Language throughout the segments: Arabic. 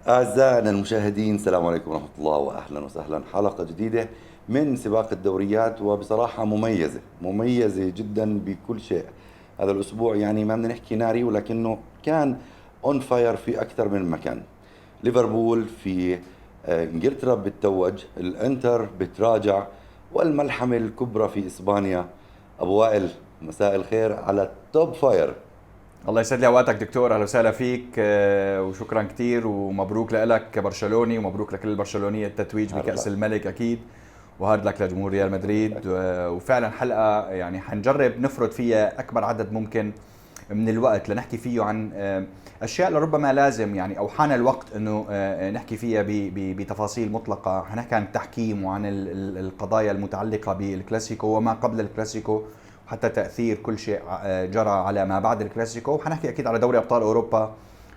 أعزائنا المشاهدين، السلام عليكم ورحمة الله وأهلا وسهلا. حلقة جديدة من سباق الدوريات، وبصراحة مميزة جدا بكل شيء. هذا الأسبوع يعني ما بدنا نحكي ناري، ولكنه كان اون فاير في أكثر من مكان. ليفربول في إنجلترا بتتوج، الإنتر بتراجع، والملحمة الكبرى في إسبانيا. أبو وائل، مساء الخير على التوب فاير. الله يسعد لي اوقاتك دكتور، اهلا وسهلا فيك وشكرا كتير ومبروك لك كبرشلوني ومبروك لكل البرشلونيه التتويج بكأس هلا الملك اكيد، وهارد لك لجمهور ريال مدريد. وفعلا حلقه يعني حنجرب نفرد فيها اكبر عدد ممكن من الوقت لنحكي فيه عن اشياء لربما لازم يعني او حان الوقت انه نحكي فيها بتفاصيل مطلقه. حنحكي عن التحكيم وعن القضايا المتعلقه بالكلاسيكو وما قبل الكلاسيكو، وحتى تاثير كل شيء جرى على ما بعد الكلاسيكو. وحنحكي اكيد على دوري ابطال اوروبا،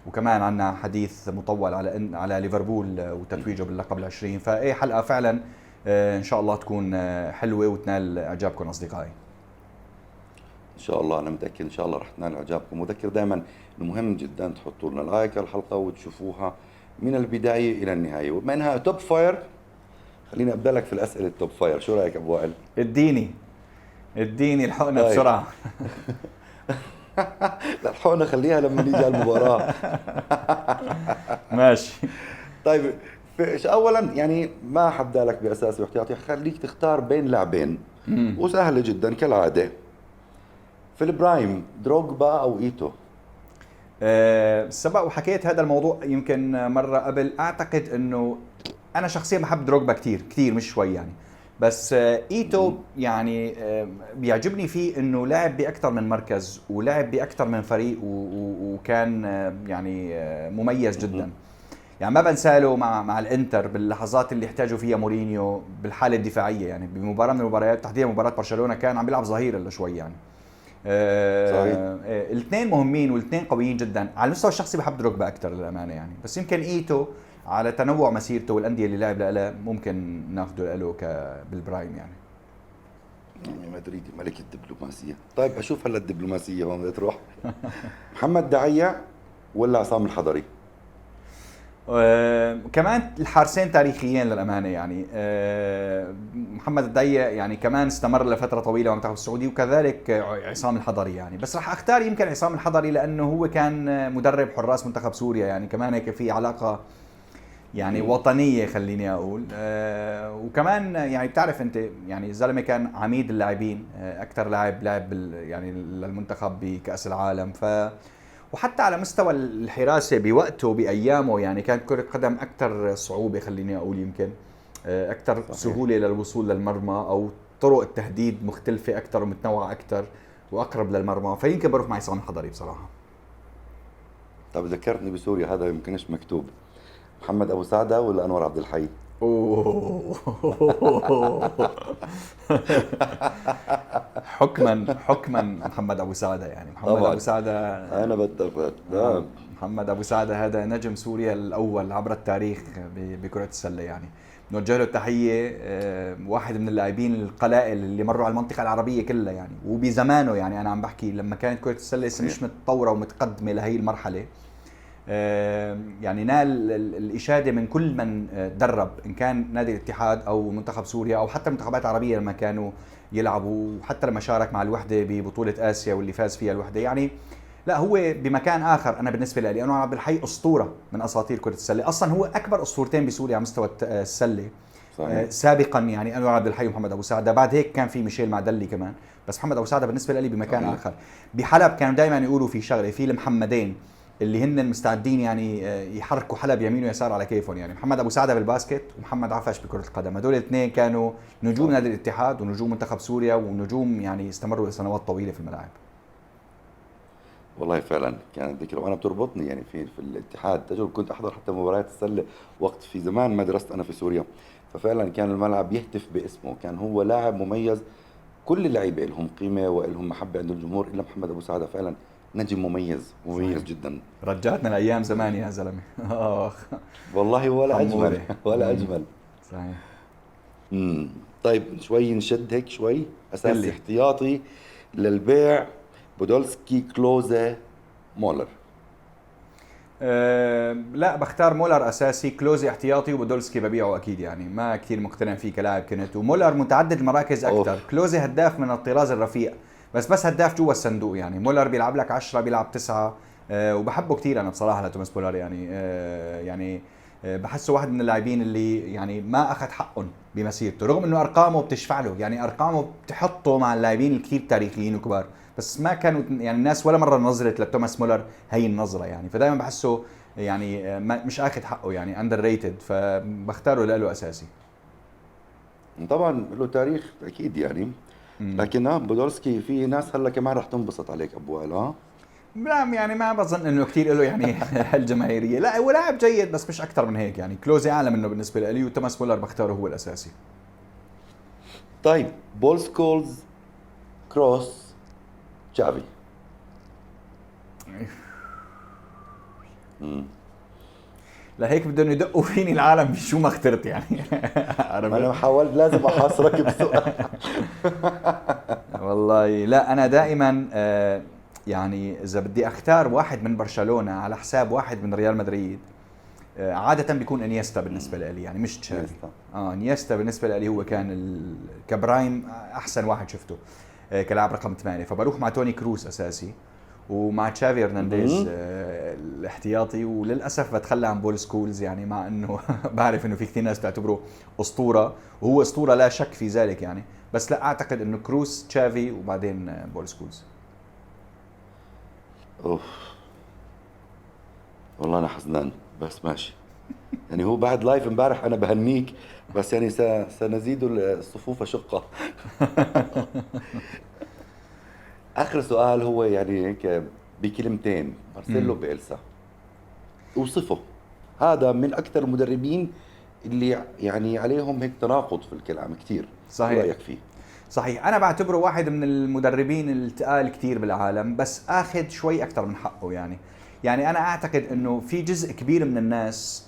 وكمان عنا حديث مطول على ليفربول وتتويجه باللقب العشرين. فايه حلقه فعلا ان شاء الله تكون حلوه وتنال اعجابكم اصدقائي. ان شاء الله. انا متاكد ان شاء الله رح تنال اعجابكم. وذكر دائما انه مهم جدا تحطوا لنا لايك على الحلقه وتشوفوها من البدايه الى النهايه. وبما انها توب فاير، خليني ابدا لك في الاسئله التوب فاير. شو رايك ابو وائل؟ اديني الحقنه طيب. بسرعه. لا، الحقنا خليها لما نيجي على المباراه. ماشي. طيب، اولا يعني ما حبدا لك باساسي واحتياطي، خليك تختار بين لاعبين وسهله جدا كالعاده. في البرايم، دروغبا او ايتو؟ سبق وحكيت هذا الموضوع يمكن مرة قبل. أعتقد أنه أنا شخصيا بحب دروغبا كتير كتير، مش شوي يعني. بس إيتو يعني بيعجبني فيه أنه لعب بأكثر من مركز ولعب بأكثر من فريق وكان يعني مميز جدا. يعني ما بنسى له مع الانتر باللحظات اللي احتاجوا فيها مورينيو بالحالة الدفاعية، يعني بمباراة من المباريات تحديدا مباراة برشلونة كان عم بيلعب ظهير إلا شوي يعني. صحيح. الاثنين مهمين والاثنين قويين جدا. على المستوى الشخصي بحب دروجبا اكثر للامانه يعني، بس يمكن ايتو على تنوع مسيرته والانديه اللي لعب لها ممكن ناخذه له بالبرايم يعني. مدريدي ملك الدبلوماسيه. طيب اشوف هلا الدبلوماسيه وين بدها تروح. محمد دعية ولا عصام الحضري؟ كمان الحارسين تاريخيين للامانه يعني. محمد الضيق يعني كمان استمر لفتره طويله مع المنتخب السعودي، وكذلك عصام الحضري يعني. بس راح اختار يمكن عصام الحضري لانه هو كان مدرب حراس منتخب سوريا، يعني كمان هيك في علاقه يعني وطنيه خليني اقول. وكمان يعني بتعرف انت يعني الزلمه كان عميد اللاعبين، اكثر لاعب لعب يعني للمنتخب بكاس العالم. وحتى على مستوى الحراسة بوقته بأيامه يعني كانت كرة قدم أكثر صعوبة خليني أقول، يمكن أكثر سهولة للوصول للمرمى، أو طرق التهديد مختلفة أكثر ومتنوعة أكثر وأقرب للمرمى. فيمكن بروح مع عصام الحضري بصراحة. طب ذكرتني بسوريا، هذا يمكنش مكتوب. محمد ابو سعده ولا انور عبد الحي؟ أوه. حكما محمد ابو سعده يعني. محمد طبعا ابو سعده انا بتفق. نعم. محمد ابو سعده هذا نجم سوريا الاول عبر التاريخ بكره السله يعني. نوجه له التحيه. واحد من اللاعبين القلائل اللي مروا على المنطقه العربيه كلها يعني، وبزمانه يعني. انا عم بحكي لما كانت كره السله لسه مش متطوره ومتقدمه لهي المرحله. يعني نال الإشادة من كل من درب، إن كان نادي الاتحاد أو منتخب سوريا أو حتى المنتخبات العربية لما كانوا يلعبوا، وحتى لما شارك مع الوحدة ببطولة آسيا واللي فاز فيها الوحدة يعني. لا، هو بمكان آخر. أنا بالنسبة لي أنور عبد الحي أسطورة من أساطير كرة السلة. أصلا هو أكبر أسطورتين بسوريا على مستوى السلة. صحيح. سابقا يعني أنور عبد الحي ومحمد أبو سعدة، بعد هيك كان في ميشيل معدلي كمان. بس محمد أبو سعدة بالنسبة لي بمكان صحيح. آخر. بحلب كانوا دائما يقولوا في شغلة، في المحمدين اللي هن مستعدين يعني يحركوا حلب يمين ويسار على كيفهم يعني. محمد ابو سعده بالباسكت ومحمد عفش بكره القدم، هدول الاثنين كانوا نجوم نادي الاتحاد ونجوم منتخب سوريا ونجوم يعني استمروا لسنوات طويله في الملاعب. والله فعلا كانت ذكرى، وانا بتربطني يعني في الاتحاد تجربه. كنت احضر حتى مباريات السله وقت في زمان ما درست انا في سوريا. ففعلا كان الملعب يهتف باسمه، كان هو لاعب مميز. كل اللعيبه لهم قيمه ولهم محبه عند الجمهور، الا محمد ابو سعده فعلا نجم مميز صحيح. جدا. رجعتنا لايام زمان يا زلمه. اخ. والله ولا اجمل. حموده. ولا اجمل. صحيح. امم طيب شوي نشد هيك شوي. اساسي اللي احتياطي للبيع: بودولسكي، كلوزا، مولر؟ لا بختار مولر اساسي، كلوزي احتياطي، وبودولسكي ببيعه اكيد يعني، ما كثير مقتنع فيه كلاعب كنت. ومولر متعدد المراكز اكثر، كلوزي هداف من الطراز الرفيع، بس هداف جوا الصندوق يعني. مولر بيلعب لك 10 بيلعب 9. وبحبه كثير انا بصراحه لتوماس مولر يعني. بحسه واحد من اللاعبين اللي يعني ما اخذ حقهم بمسيرته، رغم انه ارقامه بتشفع له يعني، ارقامه بتحطه مع اللاعبين الكثير تاريخيين وكبار، بس ما كانوا يعني الناس ولا مره نظرت لتوماس مولر هي النظره يعني. فدائما بحسه يعني مش اخذ حقه يعني، اندر ريتد، فبختاره له اساسي. طبعا له تاريخ اكيد يعني. لكن بودولسكي في ناس هلا كمان رح تنبسط عليك ابو وائل لا يعني ما بظن انه كثير له يعني الجماهيريه، لا هو لاعب جيد بس مش اكثر من هيك يعني. كلوزي اعلى منه بالنسبه لي، وتوماس مولر بختاره هو الاساسي. طيب بول سكولز، كروس، تشافي. لهيك بدهم يدقوا فيني العالم بشو ما اخترت يعني. انا حاولت لازم احاصرك بسؤال. والله لا، انا دائما يعني اذا بدي اختار واحد من برشلونه على حساب واحد من ريال مدريد، عادة بيكون انيستا بالنسبة لي يعني، مش تشافي. انيستا بالنسبة لي هو كان كبرايم احسن واحد شفته كلاعب رقم 8، فبروح مع توني كروس اساسي، ومع تشافي هرنانديز الاحتياطي. وللاسف بتخلى عن بول سكولز يعني، مع انه بعرف انه في كثير ناس بتعتبره اسطورة، وهو اسطورة لا شك في ذلك يعني، بس لا اعتقد انه كروس، تشافي، وبعدين بول سكولز. اوف والله انا حزنان بس ماشي يعني. هو بعد لايف امبارح انا بهنيك، بس يعني سنزيد الصفوف شقة. اخر سؤال هو يعني هيك بكلمتين، مارسيلو بيلسا اوصفه. هذا من اكثر المدربين اللي يعني عليهم هيك تناقض في الكلام كثير. صحيح. رايك فيه؟ صحيح، انا بعتبره واحد من المدربين التقال كتير بالعالم، بس اخذ شوي اكثر من حقه يعني. يعني انا اعتقد انه في جزء كبير من الناس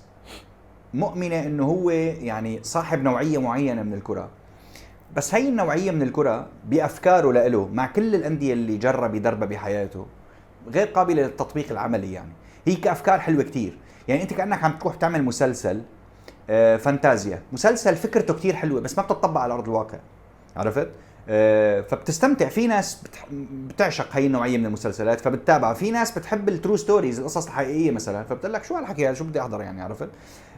مؤمنة انه هو يعني صاحب نوعية معينة من الكرة، بس هي النوعية من الكرة بافكاره له مع كل الاندية اللي جرب يدربها بحياته غير قابلة للتطبيق العملي يعني. هي كافكار حلوة كتير يعني، انت كأنك عم تروح تعمل مسلسل فانتازيا، مسلسل فكرته كتير حلوة بس ما بتطبق على ارض الواقع، عرفت؟ فبتستمتع. في ناس بتعشق هاي النوعيه من المسلسلات فبتتابعها، في ناس بتحب الترو ستوريز، القصص الحقيقيه مثلا، فبتقول لك شو هالحكي هذا، شو بدي احضر يعني، عرفت؟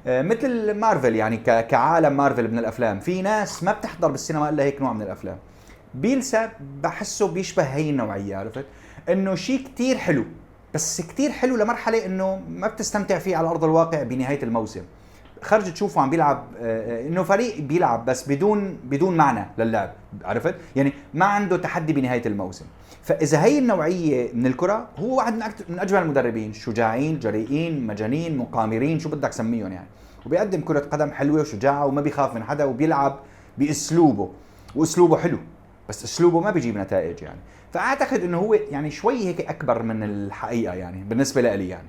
مثل مارفل يعني، كعالم مارفل من الافلام، في ناس ما بتحضر بالسينما الا هيك نوع من الافلام. بيلسا بحسه بيشبه هي النوعيه، عرفت؟ انه شيء كتير حلو، بس كتير حلو لمرحله انه ما بتستمتع فيه على ارض الواقع بنهايه الموسم. خرج تشوفه عم بيلعب انه فريق بيلعب بس بدون معنى للعب، عرفت؟ يعني ما عنده تحدي بنهايه الموسم. فاذا هي النوعيه من الكره، هو واحد من اجمل المدربين، شجاعين، جريئين، مجانين، مقامرين، شو بدك سميهم يعني، وبيقدم كره قدم حلوه وشجاعه وما بيخاف من حدا، وبيلعب باسلوبه، واسلوبه حلو، بس اسلوبه ما بيجيب نتائج يعني. فاعتقد انه هو يعني شوي هيك اكبر من الحقيقه يعني بالنسبه لي يعني.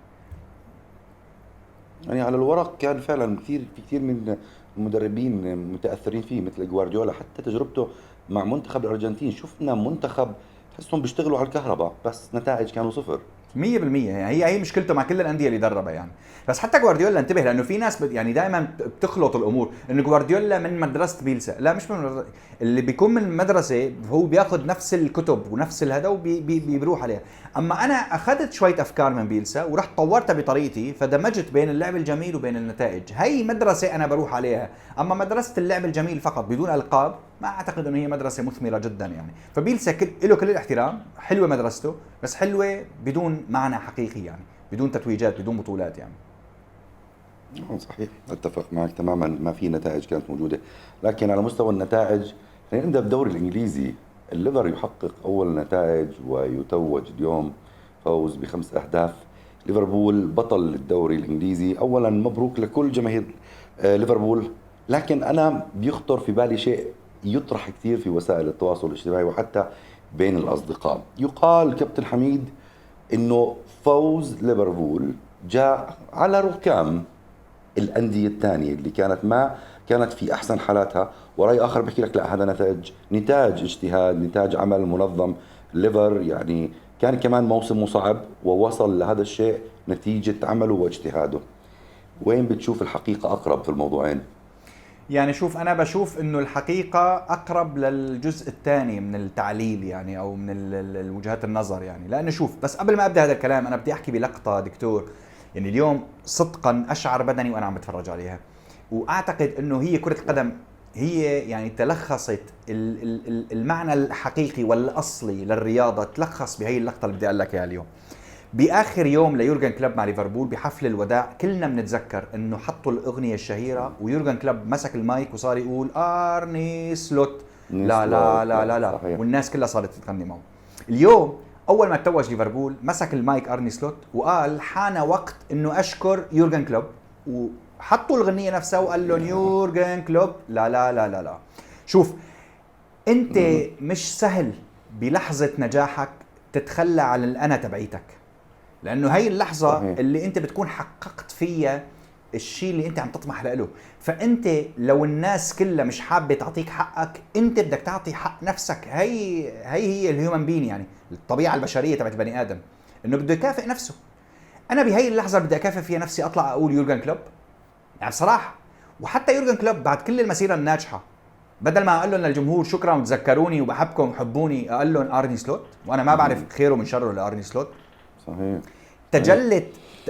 يعني على الورق كان فعلا في كثير من المدربين متاثرين فيه مثل جوارديولا. حتى تجربته مع منتخب الارجنتين، شفنا منتخب تحسهم بيشتغلوا على الكهرباء بس نتائج كانوا صفر. 100% يعني هي مشكلته مع كل الانديه اللي دربها يعني. بس حتى جوارديولا انتبه، لانه في ناس يعني دائما بتخلط الامور، انه جوارديولا من مدرسه بيلسا، لا مش من مدرسة. اللي بيكون من المدرسه هو بياخذ نفس الكتب ونفس الهذا وبيروح عليها. اما انا اخذت شويه افكار من بيلسا ورحت طورتها بطريقتي، فدمجت بين اللعب الجميل وبين النتائج. هي مدرسه انا بروح عليها. اما مدرسه اللعب الجميل فقط بدون القاب، ما اعتقد انه هي مدرسه مثمره جدا يعني. فبيلسا له كل الاحترام، حلوه مدرسته، بس حلوه بدون معنى حقيقي يعني، بدون تتويجات، بدون بطولات يعني. صحيح، اتفق معك تماما، ما في نتائج كانت موجوده. لكن على مستوى النتائج خلينا نبدا بالدوري الانجليزي. الليفر يحقق اول نتائج ويتوج اليوم، فوز ب5 اهداف. ليفربول بطل الدوري الانجليزي. اولا مبروك لكل جماهير ليفربول. لكن انا بيخطر في بالي شيء يطرح كثير في وسائل التواصل الاجتماعي وحتى بين الاصدقاء. يقال كابتن حميد انه فوز ليفربول جاء على ركام الأندية الثانية اللي كانت في أحسن حالاتها. ورأي آخر بحكي لك لا، هذا نتاج اجتهاد، نتاج عمل منظم. ليفر يعني كان كمان موسم صعب ووصل لهذا الشيء نتيجة عمله واجتهاده. وين بتشوف الحقيقة أقرب في الموضوعين؟ يعني شوف، أنا بشوف إنه الحقيقة أقرب للجزء الثاني من التعليل يعني، أو من وجهات النظر يعني. لأنه شوف، بس قبل ما أبدأ هذا الكلام أنا بدي أحكي بلقطة دكتور، يعني اليوم صدقا أشعر بدني وأنا عم بتفرج عليها، وأعتقد إنه هي كرة القدم هي يعني تلخصت المعنى الحقيقي والأصلي للرياضة، تلخص بهي اللقطة اللي بدي أقول لك إياها اليوم. باخر يوم ليورجن كلوب مع ليفربول بحفل الوداع، كلنا بنتذكر انه حطوا الاغنيه الشهيره ويورجن كلوب مسك المايك وصار يقول ارني سلوت، لا لا لا لا لا، صحيح. والناس كلها صارت تغني معه. اليوم اول ما توج ليفربول مسك المايك ارني سلوت وقال حان وقت انه اشكر يورجن كلوب، وحطوا الغنيه نفسها وقال لهم يورجن كلوب لا لا لا لا لا. شوف، انت مش سهل بلحظه نجاحك تتخلى عن الانا تبعيتك، لانه هاي اللحظه صحيح. اللي انت بتكون حققت فيها الشيء اللي انت عم تطمح له. فانت لو الناس كلها مش حابه تعطيك حقك، انت بدك تعطي حق نفسك. هي الهيومن بين، يعني الطبيعه البشريه تبعت البني ادم، انه بده يكافئ نفسه. انا بهي اللحظه بدي اكافئ فيها نفسي، اطلع اقول يورجن كلوب يعني بصراحه. وحتى يورجن كلوب بعد كل المسيره الناجحه، بدل ما اقول لهم للجمهور شكرا وتذكروني وبحبكم وحبوني، اقول لهم ارني سلوت، وانا ما بعرف خيره من شره لارني سلوت. صحيح. تجلت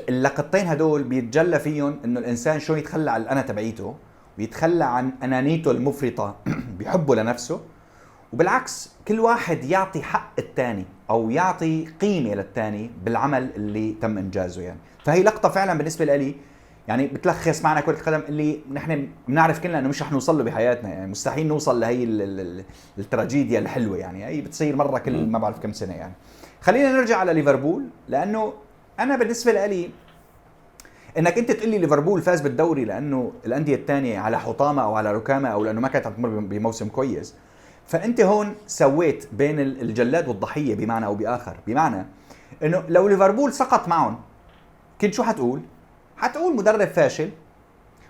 اللقطتين هدول بيتجلى فيهم انه الانسان شو يتخلى عن الانا تبعيته ويتخلى عن انانيته المفرطه بيحبه لنفسه، وبالعكس كل واحد يعطي حق الثاني او يعطي قيمه للثاني بالعمل اللي تم انجازه يعني. فهي لقطه فعلا بالنسبه لي يعني بتلخص معنا كره القدم اللي نحن بنعرف كلنا انه مش رح نوصل له بحياتنا، يعني مستحيل نوصل لهي التراجيديا الحلوه يعني، هي بتصير مره كل ما بعرف كم سنه يعني. خلينا نرجع على ليفربول، لانه انا بالنسبه لي انك انت تقول لي ليفربول فاز بالدوري لانه الانديه الثانيه على حطامه او على ركامه او لانه ما كانت عم تمر بموسم كويس، فانت هون سويت بين الجلاد والضحيه بمعنى او باخر. بمعنى انه لو ليفربول سقط معهم كنت شو حتقول؟ حتقول مدرب فاشل،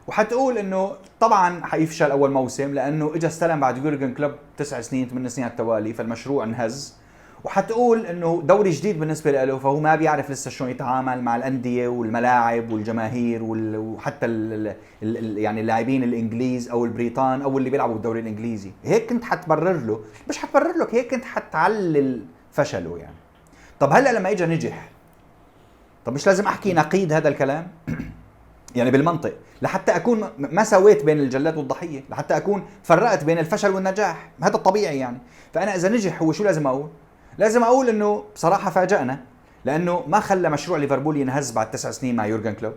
وحتقول انه طبعا حيفشل اول موسم لانه اجى استلم بعد يورجن كلوب 9 سنين 8 سنين على التوالي، فالمشروع انهز. وحتقول انه دوري جديد بالنسبه له، فهو ما بيعرف لسه شلون يتعامل مع الانديه والملاعب والجماهير وحتى يعني اللاعبين الانجليز او البريطان او اللي بيلعبوا بالدوري الانجليزي. هيك كنت حتبرر له، مش حتبرر لك، هيك كنت حتعلل فشله يعني. طب هلا لما اجى نجح، طب مش لازم احكي نقيض هذا الكلام يعني بالمنطق، لحتى اكون ما سويت بين الجلاد والضحيه، لحتى اكون فرقت بين الفشل والنجاح، هذا الطبيعي يعني. فانا اذا نجح هو شو لازم اقول؟ لازم اقول انه بصراحه فاجأنا، لانه ما خلى مشروع ليفربول ينهز بعد 9 سنين مع يورجن كلوب.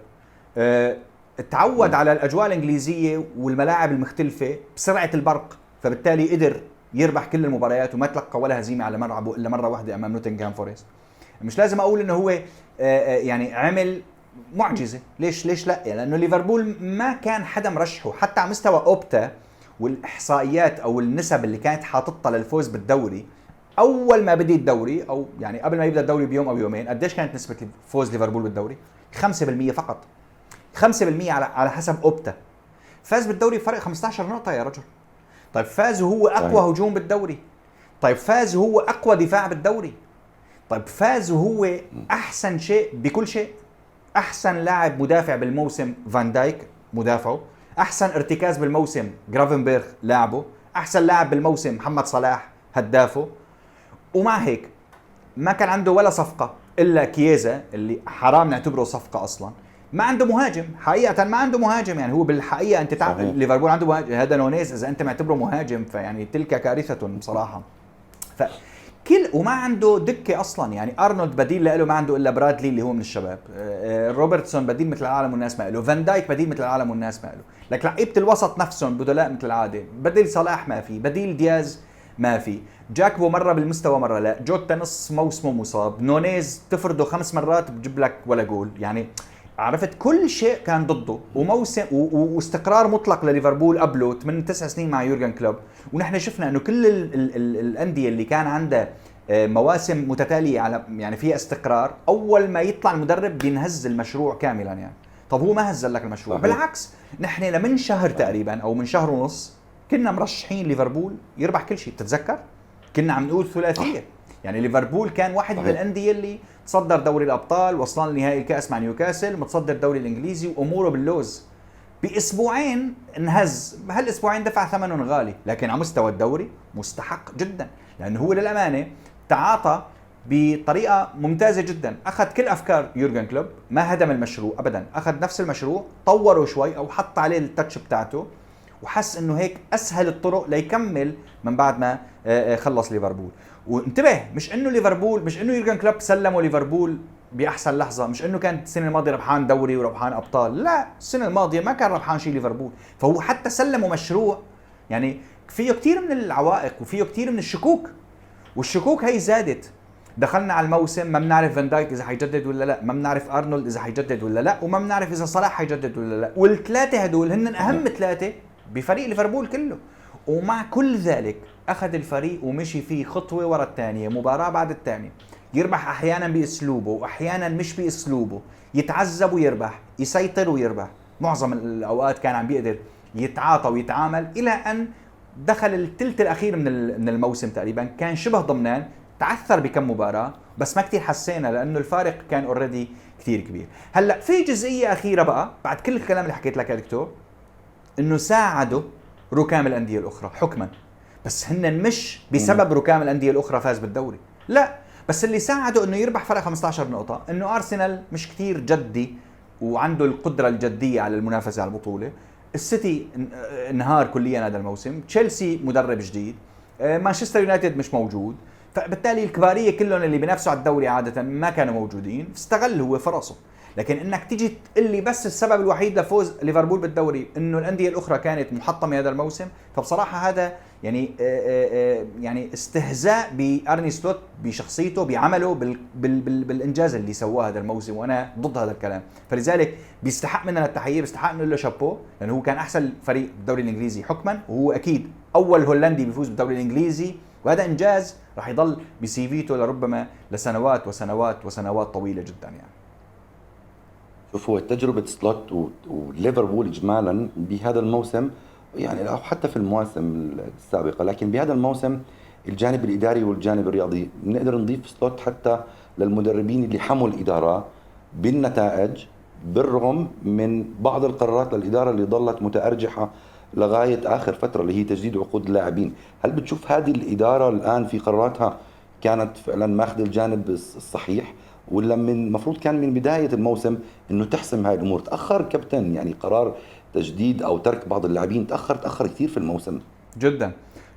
تعود على الاجواء الانجليزيه والملاعب المختلفه بسرعه البرق، فبالتالي قدر يربح كل المباريات وما تلقى ولا هزيمه على ملعبه الا مره واحده امام نوتنغهام فورست. مش لازم اقول انه هو يعني عمل معجزه، ليش لا؟ يعني لانه ليفربول ما كان حدا مرشحه حتى على مستوى اوبتا والاحصائيات او النسب اللي كانت حاططها للفوز بالدوري. اول ما بدي الدوري او يعني قبل ما يبدا الدوري بيوم او يومين، قديش كانت نسبه فوز ليفربول بالدوري؟ 5% فقط، 5% على حسب اوبتا. فاز بالدوري بفرق 15 نقطه يا رجل. طيب فاز وهو اقوى هجوم بالدوري، طيب فاز وهو اقوى دفاع بالدوري، طيب فاز وهو احسن شيء بكل شيء. احسن لاعب مدافع بالموسم فان دايك مدافعه، احسن ارتكاز بالموسم جرافنبرغ لاعبه، احسن لاعب بالموسم محمد صلاح هدافه. ومع هيك ما كان عنده ولا صفقه الا كييزا اللي حرام نعتبره صفقه اصلا. ما عنده مهاجم، حقيقه ما عنده مهاجم يعني. هو بالحقيقه انت تعرف ليفربول عنده مهاجم، هذا نونيز، اذا انت معتبره مهاجم فيعني تلك كارثه بصراحه. وما عنده دكه اصلا يعني. ارنولد بديل له ما عنده الا برادلي اللي هو من الشباب، روبرتسون بديل مثل العالم والناس ما له، فان دايك بديل مثل العالم والناس ما له. لك لعيبه الوسط نفسهم بدلاء مثل العاده، بديل صلاح ما في، بديل دياز ما في، جاكبو مره بالمستوى مره لا، جوتا نص موسمه مصاب، نونيز تفرده 5 مرات بجيب لك ولا جول يعني. عرفت كل شيء كان ضده، وموسم واستقرار مطلق لليفربول قبله 8-9 سنين مع يورجن كلوب. ونحن شفنا انه كل الانديه اللي كان عندها مواسم متتاليه على يعني فيها استقرار، اول ما يطلع المدرب بينهز المشروع كاملا يعني. طب هو ما هز لك المشروع، بالعكس نحن لمن شهر تقريبا او من شهر ونص كنا مرشحين ليفربول يربح كل شيء. بتتذكر كنا عم نقول ثلاثيه، يعني ليفربول كان واحد من الانديه اللي تصدر دوري الابطال، وصلان لنهائي الكاس مع نيوكاسل، متصدر الدوري الانجليزي واموره باللوز. باسبوعين انهز، هالاسبوعين دفع ثمنهم غالي، لكن على مستوى الدوري مستحق جدا، لانه هو للامانه تعاطى بطريقه ممتازه جدا. اخذ كل افكار يورجن كلوب، ما هدم المشروع ابدا، اخذ نفس المشروع طوره شوي او حط عليه التاتش بتاعته، وحس انه هيك اسهل الطرق ليكمل من بعد ما خلص ليفربول. وانتبه، مش انه ليفربول، مش انه يورجن كلوب سلموا ليفربول باحسن لحظه، مش انه كانت السنه الماضيه ربحان دوري وربحان ابطال، لا، السنه الماضيه ما كان ربحان شيء ليفربول، فهو حتى سلموا مشروع يعني فيه كثير من العوائق وفيه كثير من الشكوك، والشكوك هي زادت. دخلنا على الموسم ما بنعرف فان دايك اذا حيجدد ولا لا، ما بنعرف ارنولد اذا حيجدد ولا لا، وما بنعرف اذا صلاح حيجدد ولا لا، والثلاثه هدول هن اهم ثلاثه بفريق ليفربول كله. ومع كل ذلك اخذ الفريق ومشي فيه خطوه ورا الثانيه، مباراه بعد الثانيه، يربح احيانا باسلوبه واحيانا مش باسلوبه، يتعذب ويربح، يسيطر ويربح. معظم الاوقات كان عم بيقدر يتعاطى ويتعامل، الى ان دخل الثلث الاخير من الموسم تقريبا كان شبه ضمنان، تعثر بكم مباراه بس ما كتير حسينا لانه الفارق كان اوريدي كتير كبير. هلا في جزئيه اخيره بقى بعد كل الكلام اللي حكيت لك يا دكتور، انه ساعدوا ركام الانديه الاخرى حكما، بس هن مش بسبب ركام الانديه الاخرى فاز بالدوري، لا، بس اللي ساعده انه يربح فرق 15 نقطه انه ارسنال مش كتير جدي وعنده القدره الجديه على المنافسه على البطوله، السيتي انهار كليا هذا الموسم، تشيلسي مدرب جديد، مانشستر يونايتد مش موجود، فبالتالي الكباريه كلهم اللي بينافسوا على الدوري عاده ما كانوا موجودين، استغل هو فرصه. لكن انك تيجي تقول لي بس السبب الوحيد لفوز ليفربول بالدوري انه الانديه الاخرى كانت محطمه هذا الموسم، فبصراحه هذا يعني يعني استهزاء بارني سلوت، بشخصيته، بعمله، بالانجاز اللي سواه هذا الموسم، وانا ضد هذا الكلام. فلذلك بيستحق مننا التحيه، بيستحق نقول له شابو، لانه هو كان احسن فريق بالدوري الانجليزي حكما، وهو اكيد اول هولندي بيفوز بالدوري الانجليزي، وهذا انجاز راح يضل بسيفيته لربما لسنوات وسنوات وسنوات طويله جدا يعني. شوف، هو تجربة سلوت وليفربول إجمالا بهذا الموسم، يعني أو حتى في المواسم السابقة، لكن بهذا الموسم الجانب الإداري والجانب الرياضي بنقدر نضيف سلوت حتى للمدربين اللي حموا الإدارة بالنتائج، بالرغم من بعض القرارات للإدارة اللي ظلت متأرجحة لغاية آخر فترة اللي هي تجديد عقود اللاعبين. هل بتشوف هذه الإدارة الآن في قراراتها كانت فعلا ماخذ الجانب الصحيح، ولا من المفروض كان من بداية الموسم انه تحسم هاي الامور؟ تأخر كابتن، يعني قرار تجديد او ترك بعض اللاعبين تأخر كثير في الموسم. جدا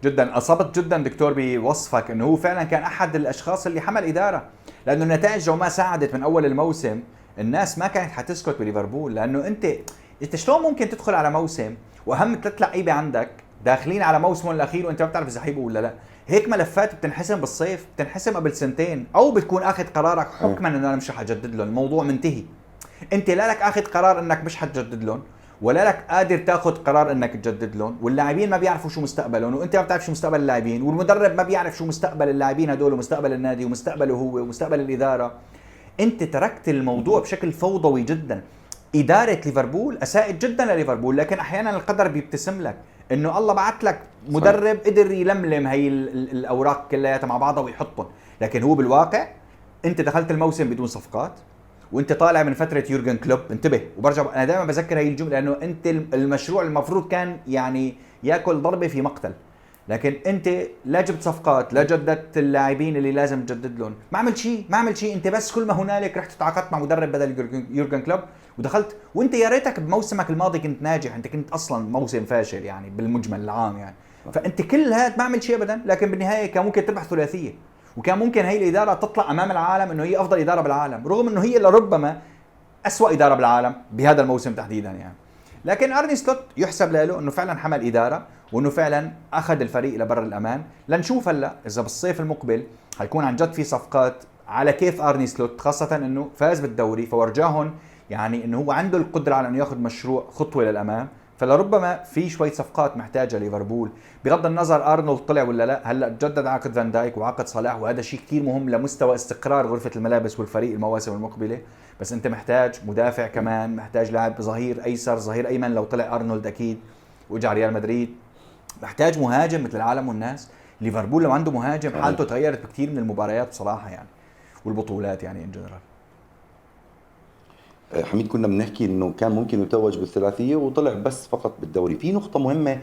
جدا، اصبت جدا دكتور بوصفك انه هو فعلا كان احد الاشخاص اللي حمل اداره، لانه النتائج لو ما ساعدت من اول الموسم الناس ما كانت حتسكت بليفربول. لانه انت شلون ممكن تدخل على موسم واهم ثلاث لعيبه عندك داخلين على موسمهم الاخير وانت ما بتعرف اذا حيبقوا ولا لا؟ هيك ملفات بتنحسم بالصيف، بتنحسم قبل سنتين، او بتكون اخذ قرارك حكما انه انا مش رح اجدد لهم، الموضوع منتهي. انت لا لك اخذ قرار انك مش حتجدد لهم، ولا لك قادر تاخذ قرار انك تجدد لهم، واللاعبين ما بيعرفوا شو مستقبلهم، وانت ما بتعرف شو مستقبل اللاعبين، والمدرب ما بيعرف شو مستقبل اللاعبين هدول ومستقبل النادي ومستقبله هو ومستقبل الاداره. انت تركت الموضوع بشكل فوضوي جدا. اداره ليفربول اساءت جدا لليفربول، لكن احيانا القدر بيبتسم لك انه الله بعت لك مدرب قدر يلملم هي الاوراق كلها مع بعضها ويحطهم. لكن هو بالواقع انت دخلت الموسم بدون صفقات، وانت طالع من فتره يورجن كلوب. انتبه، وبرجع انا دائما بذكر هي الجمله لانه انت المشروع المفروض كان يعني ياكل ضربه في مقتل، لكن انت لا جبت صفقات، لا جددت اللاعبين اللي لازم تجدد لهم، ما عملت شيء. انت بس كل ما هنالك رحت تعاقدت مع مدرب بدل يورجن كلوب ودخلت، وانت يا ريتك بموسمك الماضي كنت ناجح، انت كنت اصلا موسم فاشل يعني بالمجمل العام يعني. فانت كل هذا ما عملت شيء ابدا، لكن بالنهايه كان ممكن تربح ثلاثيه، وكان ممكن هي الاداره تطلع امام العالم انه هي افضل اداره بالعالم، رغم انه هي لربما اسوأ اداره بالعالم بهذا الموسم تحديدا يعني. لكن ارني سلوت يحسب له انه فعلا حمل اداره، وانه فعلا اخذ الفريق لبر الامان. لنشوف هلا اذا بالصيف المقبل حيكون عن جد في صفقات على كيف ارني سلوت، خاصه انه فاز بالدوري فورجاهم يعني انه هو عنده القدره على انه ياخذ مشروع خطوه للامام. فلربما في شويه صفقات محتاجه ليفربول، بغض النظر ارنولد طلع ولا لا. هلا جدد عقد فان دايك وعقد صلاح، وهذا شيء كثير مهم لمستوى استقرار غرفه الملابس والفريق المواسم المقبله. بس انت محتاج مدافع كمان، محتاج لاعب ظهير ايسر، ظهير ايمن لو طلع ارنولد اكيد واجى ريال مدريد، محتاج مهاجم مثل العالم والناس. ليفربول لو عنده مهاجم حالته تغيرت بكثير من المباريات بصراحه يعني، والبطولات يعني ان جنرال. حميد، كنا بنحكي انه كان ممكن يتوج بالثلاثيه وطلع بس فقط بالدوري. في نقطه مهمه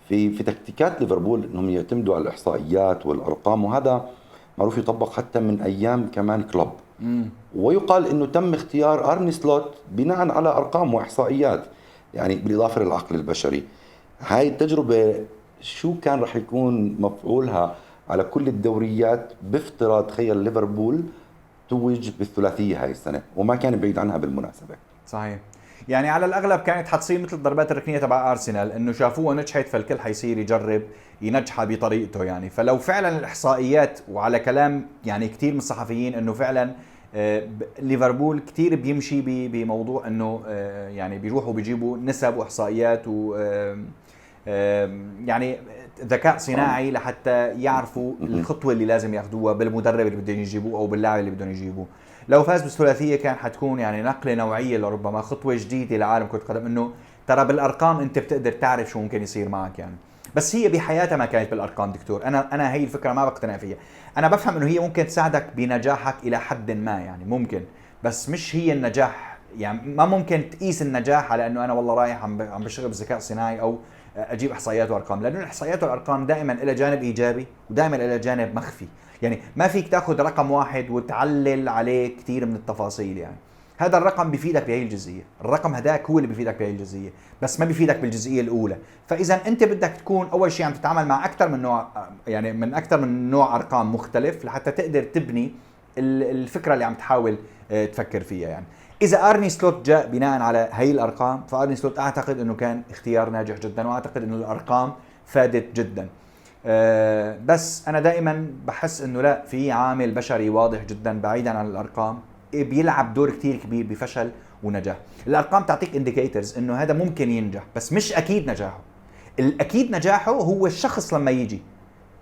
في تكتيكات ليفربول انهم يعتمدوا على الاحصائيات والارقام، وهذا معروف يطبق حتى من ايام كمان كلوب. ويقال انه تم اختيار ارني سلوت بناء على ارقام واحصائيات، يعني بالاضافه للعقل البشري. هاي التجربه شو كان راح يكون مفعولها على كل الدوريات بافتراض تخيل ليفربول توج بالثلاثيه هاي السنه، وما كان بعيد عنها بالمناسبه. صحيح. يعني على الاغلب كانت حتصير مثل الضربات الركنيه تبع ارسنال، انه شافوها نجحت فالكل حيصير يجرب ينجحها بطريقته يعني. فلو فعلا الاحصائيات، وعلى كلام يعني كثير من الصحفيين انه فعلا ليفربول كثير بيمشي بموضوع انه يعني بيروحوا بيجيبوا نسب واحصائيات و يعني ذكاء صناعي لحتى يعرفوا الخطوه اللي لازم ياخذوها بالمدرب اللي بدهم يجيبوه او باللاعب اللي بدهم يجيبوه. لو فاز بالثلاثيه كان حتكون يعني نقله نوعيه لربما خطوه جديده لعالم كره القدم، انه ترى بالارقام انت بتقدر تعرف شو ممكن يصير معك يعني. بس هي بحياتها ما كانت بالارقام دكتور، انا هي الفكره ما بقتنع فيها. انا بفهم انه هي ممكن تساعدك بنجاحك الى حد ما يعني ممكن، بس مش هي النجاح يعني. ما ممكن تقيس النجاح على انه انا والله رايح عم بشتغل بذكاء صناعي او اجيب احصائيات وارقام، لانه الاحصائيات والارقام دائما لها جانب ايجابي ودائما لها جانب مخفي. يعني ما فيك تاخذ رقم واحد وتعلل عليه كثير من التفاصيل يعني. هذا الرقم بيفيدك بهي الجزئيه، الرقم هداك هو اللي بيفيدك بهي الجزئيه، بس ما بيفيدك بالجزئيه الاولى. فاذا انت بدك تكون اول شيء عم تتعامل مع اكثر من نوع، يعني من اكثر من نوع ارقام مختلف لحتى تقدر تبني الفكره اللي عم تحاول تفكر فيها يعني. اذا ارني سلوت جاء بناء على هي الارقام، فارني سلوت اعتقد انه كان اختيار ناجح جدا، واعتقد انه الارقام فادت جدا. بس انا دائما بحس انه لا، في عامل بشري واضح جدا بعيدا عن الارقام بيلعب دور كتير كبير بفشل ونجاح. الارقام تعطيك انديكيتورز انه هذا ممكن ينجح، بس مش اكيد نجاحه. الاكيد نجاحه هو الشخص لما يجي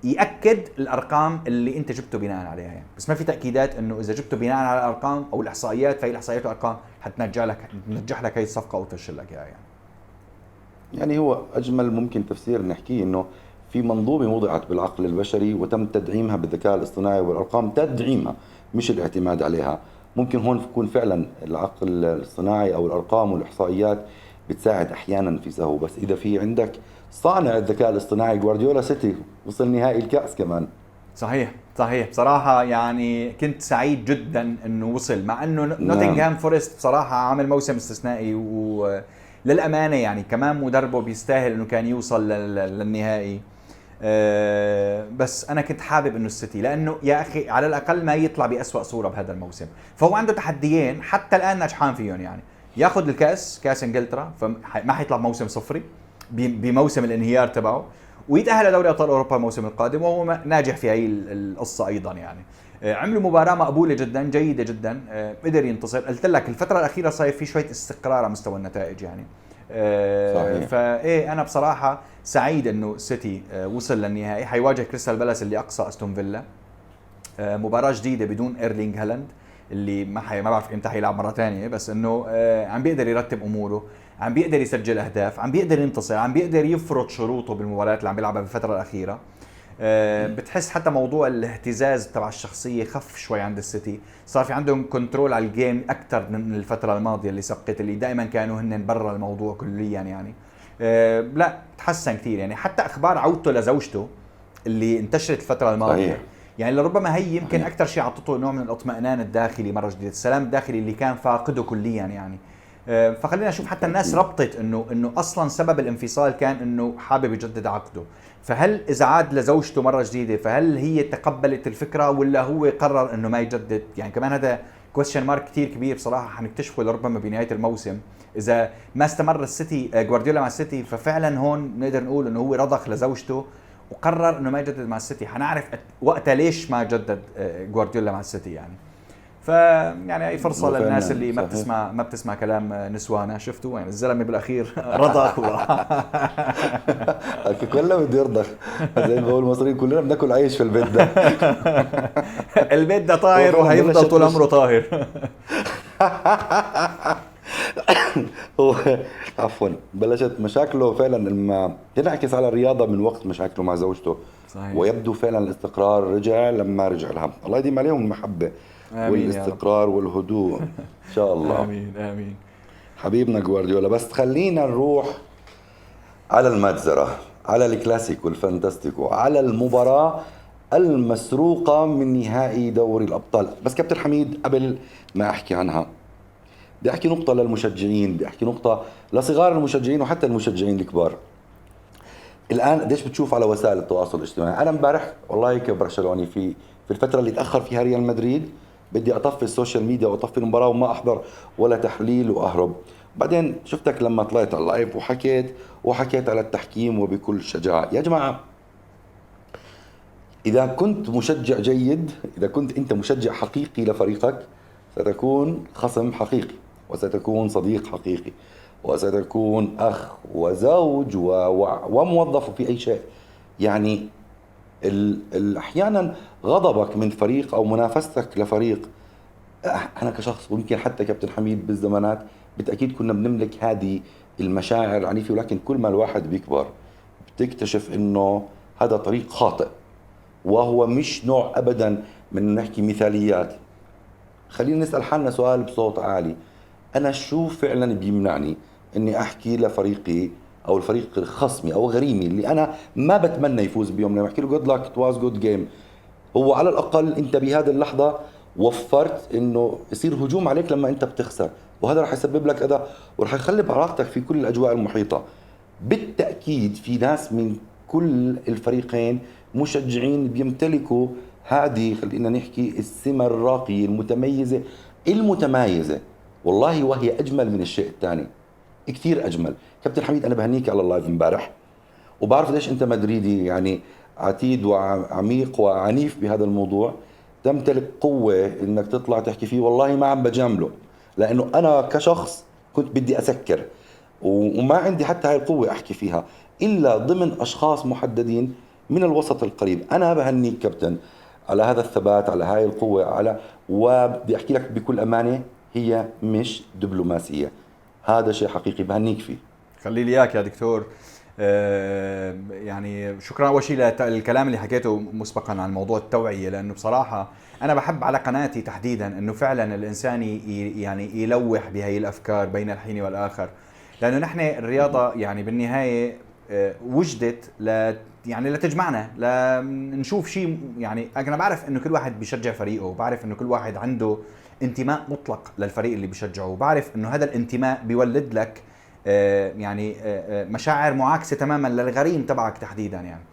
ياكد الارقام اللي انت جبته بناء عليها يعني. بس ما في تاكيدات انه اذا جبته بناء على الارقام او الاحصائيات، فهي الاحصائيات والارقام حتنجح لك هي الصفقه او تفشل لك اياها يعني. يعني هو اجمل ممكن تفسير نحكيه انه في منظومه وضعت بالعقل البشري وتم تدعيمها بالذكاء الاصطناعي والارقام، تدعيمها مش الاعتماد عليها. ممكن هون يكون فعلا العقل الصناعي او الارقام والاحصائيات بتساعد احيانا في سهو، بس اذا في عندك صانع الذكاء الاصطناعي جوارديولا سيتي وصل نهائي الكأس كمان. صحيح صحيح. بصراحة يعني كنت سعيد جدا انه وصل، مع انه نوتنغهام فورست بصراحة عامل موسم استثنائي، وللأمانة يعني كمان مدربه بيستاهل انه كان يوصل للنهائي. بس انا كنت حابب انه السيتي، لانه يا اخي على الاقل ما يطلع بأسوأ صورة بهذا الموسم. فهو عنده تحديين حتى الان ناجحان فيهم يعني. ياخذ الكاس، كاس انجلترا، فما حيطلع موسم صفري بموسم الانهيار تبعه، ويتأهل لدوري ابطال اوروبا الموسم القادم، وهو ناجح في هي القصه ايضا يعني. عملوا مباراه مقبوله جدا، جيده جدا، قدر ينتصر. قلت لك الفتره الاخيره صاير في شويه استقرار على مستوى النتائج يعني. صحيح. فايه انا بصراحه سعيد انه سيتي وصل للنهائي. حيواجه كريستال بالاس اللي اقصى استون فيلا. مباراه جديده بدون ايرلينغ هالاند اللي ما بعرف امتى حيلعب مره ثانيه، بس انه عم بيقدر يرتب اموره، عم بيقدر يسجل اهداف، عم بيقدر ينتصر، عم بيقدر يفرض شروطه بالمباريات اللي عم بيلعبها بالفتره الاخيره. بتحس حتى موضوع الاهتزاز تبع الشخصيه خف شوي عند السيتي، صار في عندهم كنترول على الجيم اكثر من الفتره الماضيه اللي سبقت، اللي دائما كانوا هن برا الموضوع كليا يعني. لا تحسن كثير يعني. حتى اخبار عودته لزوجته اللي انتشرت الفتره الماضيه صحيح. يعني لربما هي يمكن اكثر شيء عطته نوع من الاطمئنان الداخلي مره جديده، السلام الداخلي اللي كان فاقده كليا يعني. فخلينا نشوف حتى الناس ربطت انه اصلا سبب الانفصال كان انه حابب يجدد عقده. فهل اذا عاد لزوجته مره جديده، فهل هي تقبلت الفكره ولا هو قرر انه ما يجدد يعني؟ كمان هذا كويستشن مارك كثير كبير بصراحه، حنكتشفه لربما بنهايه الموسم اذا ما استمر السيتي جوارديولا مع السيتي. ففعلا هون نقدر نقول انه هو رضخ لزوجته وقرر انه ما يجدد مع السيتي. حنعرف وقتها ليش ما جدد جوارديولا مع السيتي يعني. فيعني اي فرصه للناس اللي ما بتسمع كلام نسوانا. شفتوا يعني الزلمه بالاخير رضخ كلنا بده يرضخ زي ما بقول المصريين، كلنا بناكل عيش في البيت ده. البيت ده طاهر وهيفضل طول عمره طاهر. هو عفوا بلشت مشاكله فعلا لما تنعكس على الرياضه من وقت مشاكله مع زوجته. صحيح. ويبدو فعلا الاستقرار رجع لما رجع لها. الله يديم عليهم المحبه امين يا رب. والاستقرار والهدوء ان شاء الله. امين امين. حبيبنا جوارديولا. بس خلينا نروح على المجزرة، على الكلاسيكو الفانتاستيكو، على المباراة المسروقة من نهائي دوري الأبطال. بس كابتن حميد قبل ما أحكي عنها بدي أحكي نقطة للمشجعين، بدي أحكي نقطة لصغار المشجعين وحتى المشجعين الكبار. الآن قديش بتشوف على وسائل التواصل الاجتماعي؟ أنا امبارح والله كبرشلوني في الفترة اللي تأخر فيها ريال مدريد بدي أطفي السوشيال ميديا وأطفي المباراة وما أحضر ولا تحليل وأهرب. بعدين شفتك لما طلعت على اللايف وحكيت على التحكيم وبكل شجاعة. يا جماعة، إذا كنت مشجع جيد، إذا كنت أنت مشجع حقيقي لفريقك، ستكون خصم حقيقي، وستكون صديق حقيقي، وستكون أخ وزوج وموظف في أي شيء. يعني أحيانا غضبك من فريق أو منافستك لفريق، أنا كشخص ويمكن حتى كابتن حميد بالزمانات بالتأكيد كنا بنملك هذه المشاعر العنيفة، ولكن كل ما الواحد بيكبر بتكتشف إنه هذا طريق خاطئ، وهو مش نوع أبدا من نحكي مثاليات. خلينا نسأل حالنا سؤال بصوت عالي، أنا شو فعلا بيمنعني إني أحكي لفريقي أو الفريق خصمي أو غريمي اللي أنا ما بتمنى يفوز بيوم، لما أحكي له good luck it was good game، هو على الأقل أنت بهذه اللحظة وفرت إنه يصير هجوم عليك لما أنت بتخسر، وهذا راح يسبب لك أذى وراح يخلي بعلاقتك في كل الأجواء المحيطة. بالتأكيد في ناس من كل الفريقين مشجعين بيمتلكوا هذه، خلينا نحكي، السمة الراقية المتمايزة والله، وهي أجمل من الشيء الثاني، كثير أجمل. كابتن حميد، أنا بهنيك على اللايف امبارح، وبعرف ليش أنت مدريدي يعني عتيد وعميق وعنيف بهذا الموضوع، تمتلك قوة إنك تطلع تحكي فيه. والله ما عم بجامله، لأنه أنا كشخص كنت بدي أسكر وما عندي حتى هاي القوة أحكي فيها إلا ضمن أشخاص محددين من الوسط القريب. أنا بهنيك كابتن على هذا الثبات، على هاي القوة، وبدي أحكي لك بكل أمانة، هي مش دبلوماسية، هذا شيء حقيقي بهنيك فيه. خلي لي اياك يا دكتور. يعني شكرا اول شيء للكلام اللي حكيته مسبقا عن موضوع التوعيه، لانه بصراحه انا بحب على قناتي تحديدا انه فعلا الانسان يعني يلوح بهي الافكار بين الحين والاخر، لانه نحن الرياضه يعني بالنهايه وجدت يعني لتجمعنا، لنشوف شيء. يعني انا بعرف انه كل واحد بيشجع فريقه، وبعرف انه كل واحد عنده انتماء مطلق للفريق اللي بيشجعه، وبعرف انه هذا الانتماء بيولد لك يعني مشاعر معاكسة تماما للغريم تبعك تحديدا يعني.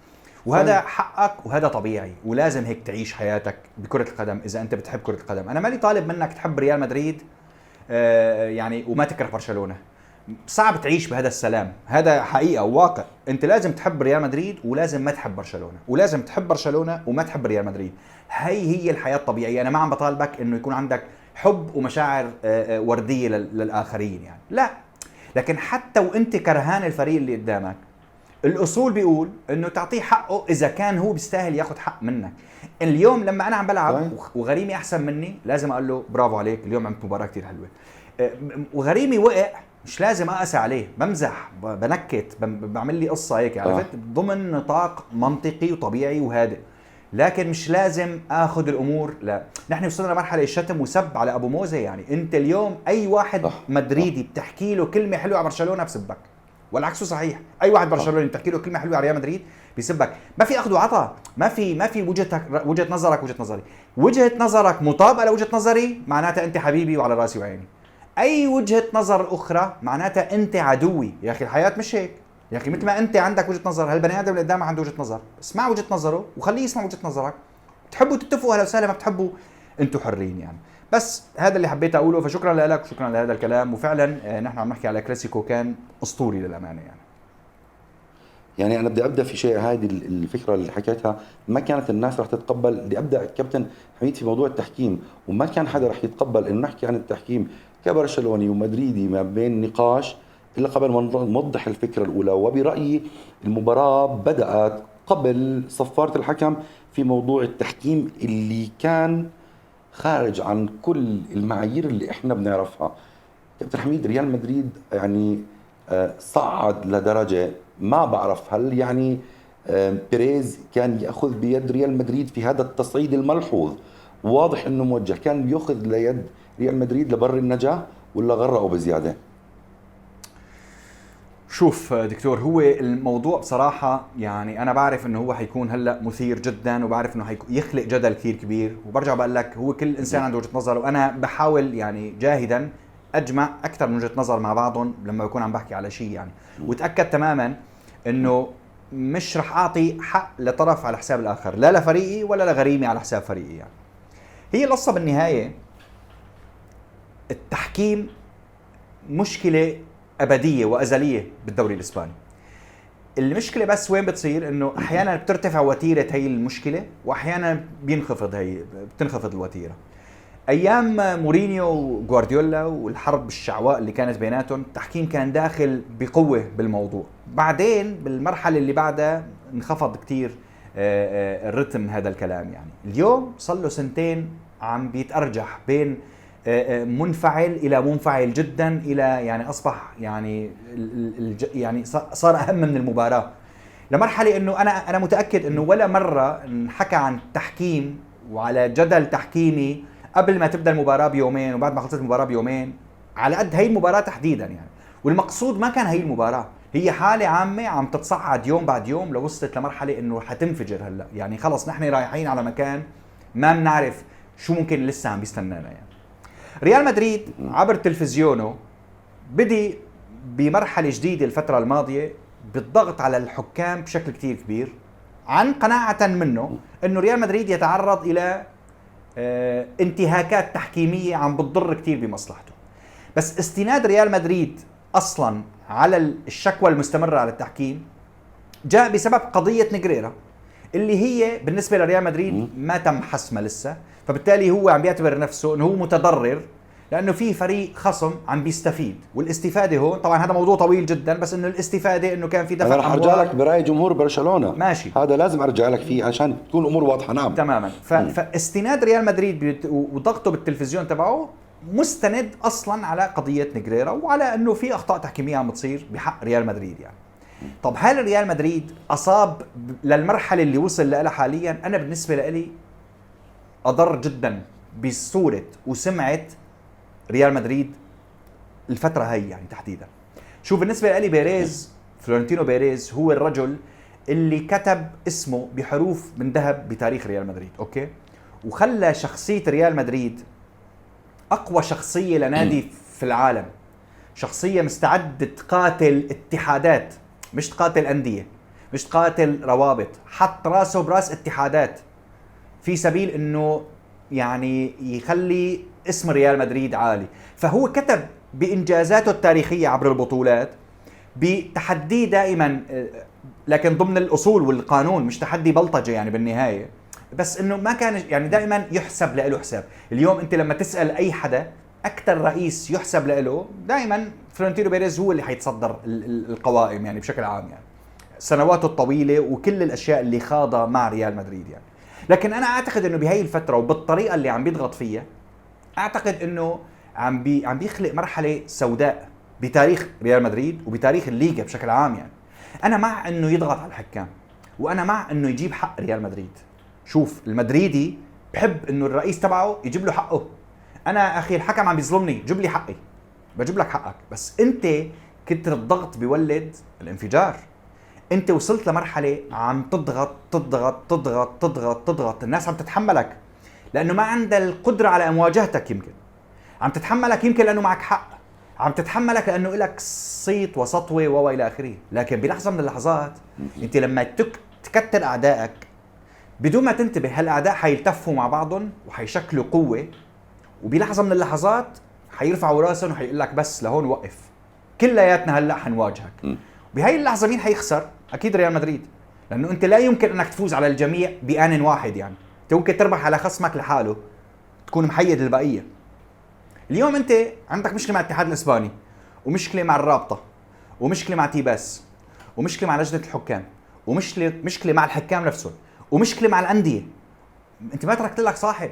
وهذا حقك وهذا طبيعي، ولازم هيك تعيش حياتك بكرة القدم إذا أنت بتحب كرة القدم. أنا مالي طالب منك تحب ريال مدريد يعني وما تكره برشلونة، صعب تعيش بهذا السلام، هذا حقيقة وواقع. أنت لازم تحب ريال مدريد ولازم ما تحب برشلونة، ولازم تحب برشلونة وما تحب ريال مدريد. هي الحياة الطبيعية. أنا ما عم بطالبك إنه يكون عندك حب ومشاعر وردية للآخرين يعني، لا. لكن حتى وانت كرهان الفريق اللي قدامك، الاصول بيقول انه تعطيه حقه اذا كان هو بيستاهل ياخذ حق منك. اليوم لما انا عم بلعب وغريمي احسن مني لازم اقول له برافو عليك، اليوم عملت مباراه كثير حلوه. وغريمي وقع، مش لازم اقسى عليه، بمزح بنكت بعمل لي قصه هيك، عرفت، ضمن نطاق منطقي وطبيعي وهادئ. لكن مش لازم اخذ الامور، لا. نحن وصلنا لمرحله الشتم وسب على ابو موزه. يعني انت اليوم اي واحد مدريدي بتحكي له كلمه حلوه على برشلونه بسبك، والعكس صحيح. اي واحد برشلوني بتحكي له كلمه حلوه على ريال مدريد بيسبك. ما في اخذ وعطاء، ما في وجهه نظرك وجهه نظري. وجهه نظرك مطابقه لوجهه نظري معناتها انت حبيبي وعلى راسي وعيني. اي وجهه نظر اخرى معناتها انت عدوي. يا اخي الحياه مش هيك يا اخي. مثل ما انت عندك وجهه نظر، هالبني ادم اللي قدامك عنده وجهه نظر، اسمع وجهه نظره وخليه يسمع وجهه نظرك. تحبوا تتفقوا اهلا وسهلا، ما بتحبوا انتم حرين يعني. بس هذا اللي حبيت اقوله، فشكرا لك وشكرا لهذا الكلام. وفعلا نحن عم نحكي على كلاسيكو كان اسطوري للامانه يعني انا بدي ابدا في شيء، هذه الفكره اللي حكيتها ما كانت الناس رح تتقبل. بدي ابدا كابتن حميد في موضوع التحكيم، وما كان حدا رح يتقبل انه نحكي عن التحكيم كبرشلوني ومدريدي ما بين نقاش الا قبل ما نوضح الفكره الاولى. وبرايي المباراه بدات قبل صفاره الحكم في موضوع التحكيم اللي كان خارج عن كل المعايير اللي احنا بنعرفها. كابتن حميد ريال مدريد يعني صعد لدرجة ما بعرف هل يعني بيريز كان يأخذ بيد ريال مدريد في هذا التصعيد الملحوظ، واضح انه موجه كان بيأخذ ليد ريال مدريد لبر النجاة ولا غرقوا بزيادة؟ شوف دكتور، هو الموضوع بصراحة يعني أنا بعرف إنه هو حيكون هلأ مثير جدا، وبعرف إنه يخلق جدل كثير كبير، وبرجع بقول لك هو كل إنسان عنده وجهة نظر، وأنا بحاول يعني جاهدا أجمع أكثر من وجهة نظر مع بعضهم لما بكون عم بحكي على شيء يعني، وتأكد تماما إنه مش رح أعطي حق لطرف على حساب الآخر، لا لفريقي ولا لغريمي على حساب فريقي يعني. هي القصة بالنهاية التحكيم مشكلة أبدية وأزلية بالدوري الإسباني. المشكلة بس وين بتصير؟ إنه أحيانا بترتفع وتيرة هي المشكلة، وأحيانا بتنخفض الوتيرة. أيام مورينيو وغوارديولا والحرب الشعواء اللي كانت بيناتهم، التحكيم كان داخل بقوة بالموضوع. بعدين بالمرحلة اللي بعدها انخفض كتير الرتم هذا الكلام يعني. اليوم صار له سنتين عم بيتأرجح بين منفعل الى منفعل جدا، الى يعني اصبح يعني يعني صار اهم من المباراه، لمرحله انه انا متاكد انه ولا مره انحكى عن تحكيم وعلى جدل تحكيمي قبل ما تبدا المباراه بيومين وبعد ما خلصت المباراه بيومين على قد هي المباراه تحديدا يعني. والمقصود ما كان هي المباراه، هي حاله عامه عم تتصعد يوم بعد يوم لوصلت لمرحله انه حتنفجر هلا يعني. خلص نحن رايحين على مكان ما بنعرف شو ممكن لسه عم بيستنانا يعني. ريال مدريد عبر تلفزيونه بدي بمرحلة جديدة الفترة الماضية بالضغط على الحكام بشكل كتير كبير، عن قناعة منه انه ريال مدريد يتعرض الى انتهاكات تحكيمية عم بتضر كتير بمصلحته. بس استناد ريال مدريد اصلا على الشكوى المستمرة على التحكيم جاء بسبب قضية نيغريرا اللي هي بالنسبة لريال مدريد ما تم حسمها لسه، فبالتالي هو عم بيعتبر نفسه انه هو متضرر لانه في فريق خصم عم بيستفيد. والاستفاده هون طبعا هذا موضوع طويل جدا، بس انه الاستفاده انه كان في دفع انا رح ارجع لك براي جمهور برشلونه، ماشي هذا لازم ارجع لك فيه عشان تكون الامور واضحه. نعم تماما. فاستناد ريال مدريد وضغطه بالتلفزيون تبعه مستند اصلا على قضيه نيغريرا وعلى انه في اخطاء تحكيميه عم بتصير بحق ريال مدريد يعني. طب هل ريال مدريد اصاب للمرحله اللي وصل لها حاليا؟ انا بالنسبه لي اضر جدا بصوره وسمعه ريال مدريد الفتره هي يعني تحديدا. شوف بالنسبه لي بيريز، فلورنتينو بيريز هو الرجل اللي كتب اسمه بحروف من ذهب بتاريخ ريال مدريد، اوكي؟ وخلى شخصيه ريال مدريد اقوى شخصيه لنادي في العالم، شخصيه مستعده تقاتل اتحادات، مش تقاتل انديه، مش تقاتل روابط، حط راسه براس اتحادات في سبيل انه يعني يخلي اسم ريال مدريد عالي. فهو كتب بانجازاته التاريخيه عبر البطولات بتحدي دائما، لكن ضمن الاصول والقانون، مش تحدي بلطجه يعني بالنهايه، بس انه ما كان يعني دائما يحسب له حساب. اليوم انت لما تسال اي حدا اكثر رئيس يحسب له دائما فلورنتينو بيريز هو اللي حيتصدر القوائم يعني بشكل عام يعني، سنواته الطويله وكل الاشياء اللي خاضها مع ريال مدريد يعني. لكن انا اعتقد انه بهي الفتره وبالطريقه اللي عم بيضغط فيها، اعتقد انه عم بيخلق مرحله سوداء بتاريخ ريال مدريد وبتاريخ الليغا بشكل عام يعني. انا مع انه يضغط على الحكام، وانا مع انه يجيب حق ريال مدريد. شوف المدريدي بحب انه الرئيس تبعه يجيب له حقه. انا اخي الحكم عم بيظلمني، جيب لي حقي، بجيب لك حقك. بس انت كتر الضغط بيولد الانفجار. انت وصلت لمرحله عم تضغط تضغط تضغط تضغط تضغط، الناس عم تتحملك لانه ما عندها القدره على مواجهتك، يمكن عم تتحملك يمكن لانه معك حق، عم تتحملك لانه لك صيت وسطوه والى اخره. لكن بلحظه من اللحظات انت لما تكتر اعدائك بدون ما تنتبه، هالاعداء حيلتفوا مع بعضهم وحيشكلوا قوه، وبلحظه من اللحظات حيرفعوا راسهم وحيقول لك بس لهون وقف، كلياتنا هلا حنواجهك. بهاي اللحظه مين حيخسر؟ اكيد ريال مدريد، لانه انت لا يمكن انك تفوز على الجميع بآن واحد يعني. انت ممكن تربح على خصمك لحاله، تكون محيد البقيه. اليوم انت عندك مشكله مع الاتحاد الاسباني، ومشكله مع الرابطه، ومشكله مع تيباس، ومشكله مع لجنه الحكام، ومشكله مع الحكام نفسهم، ومشكله مع الانديه. انت ما تركت لك صاحب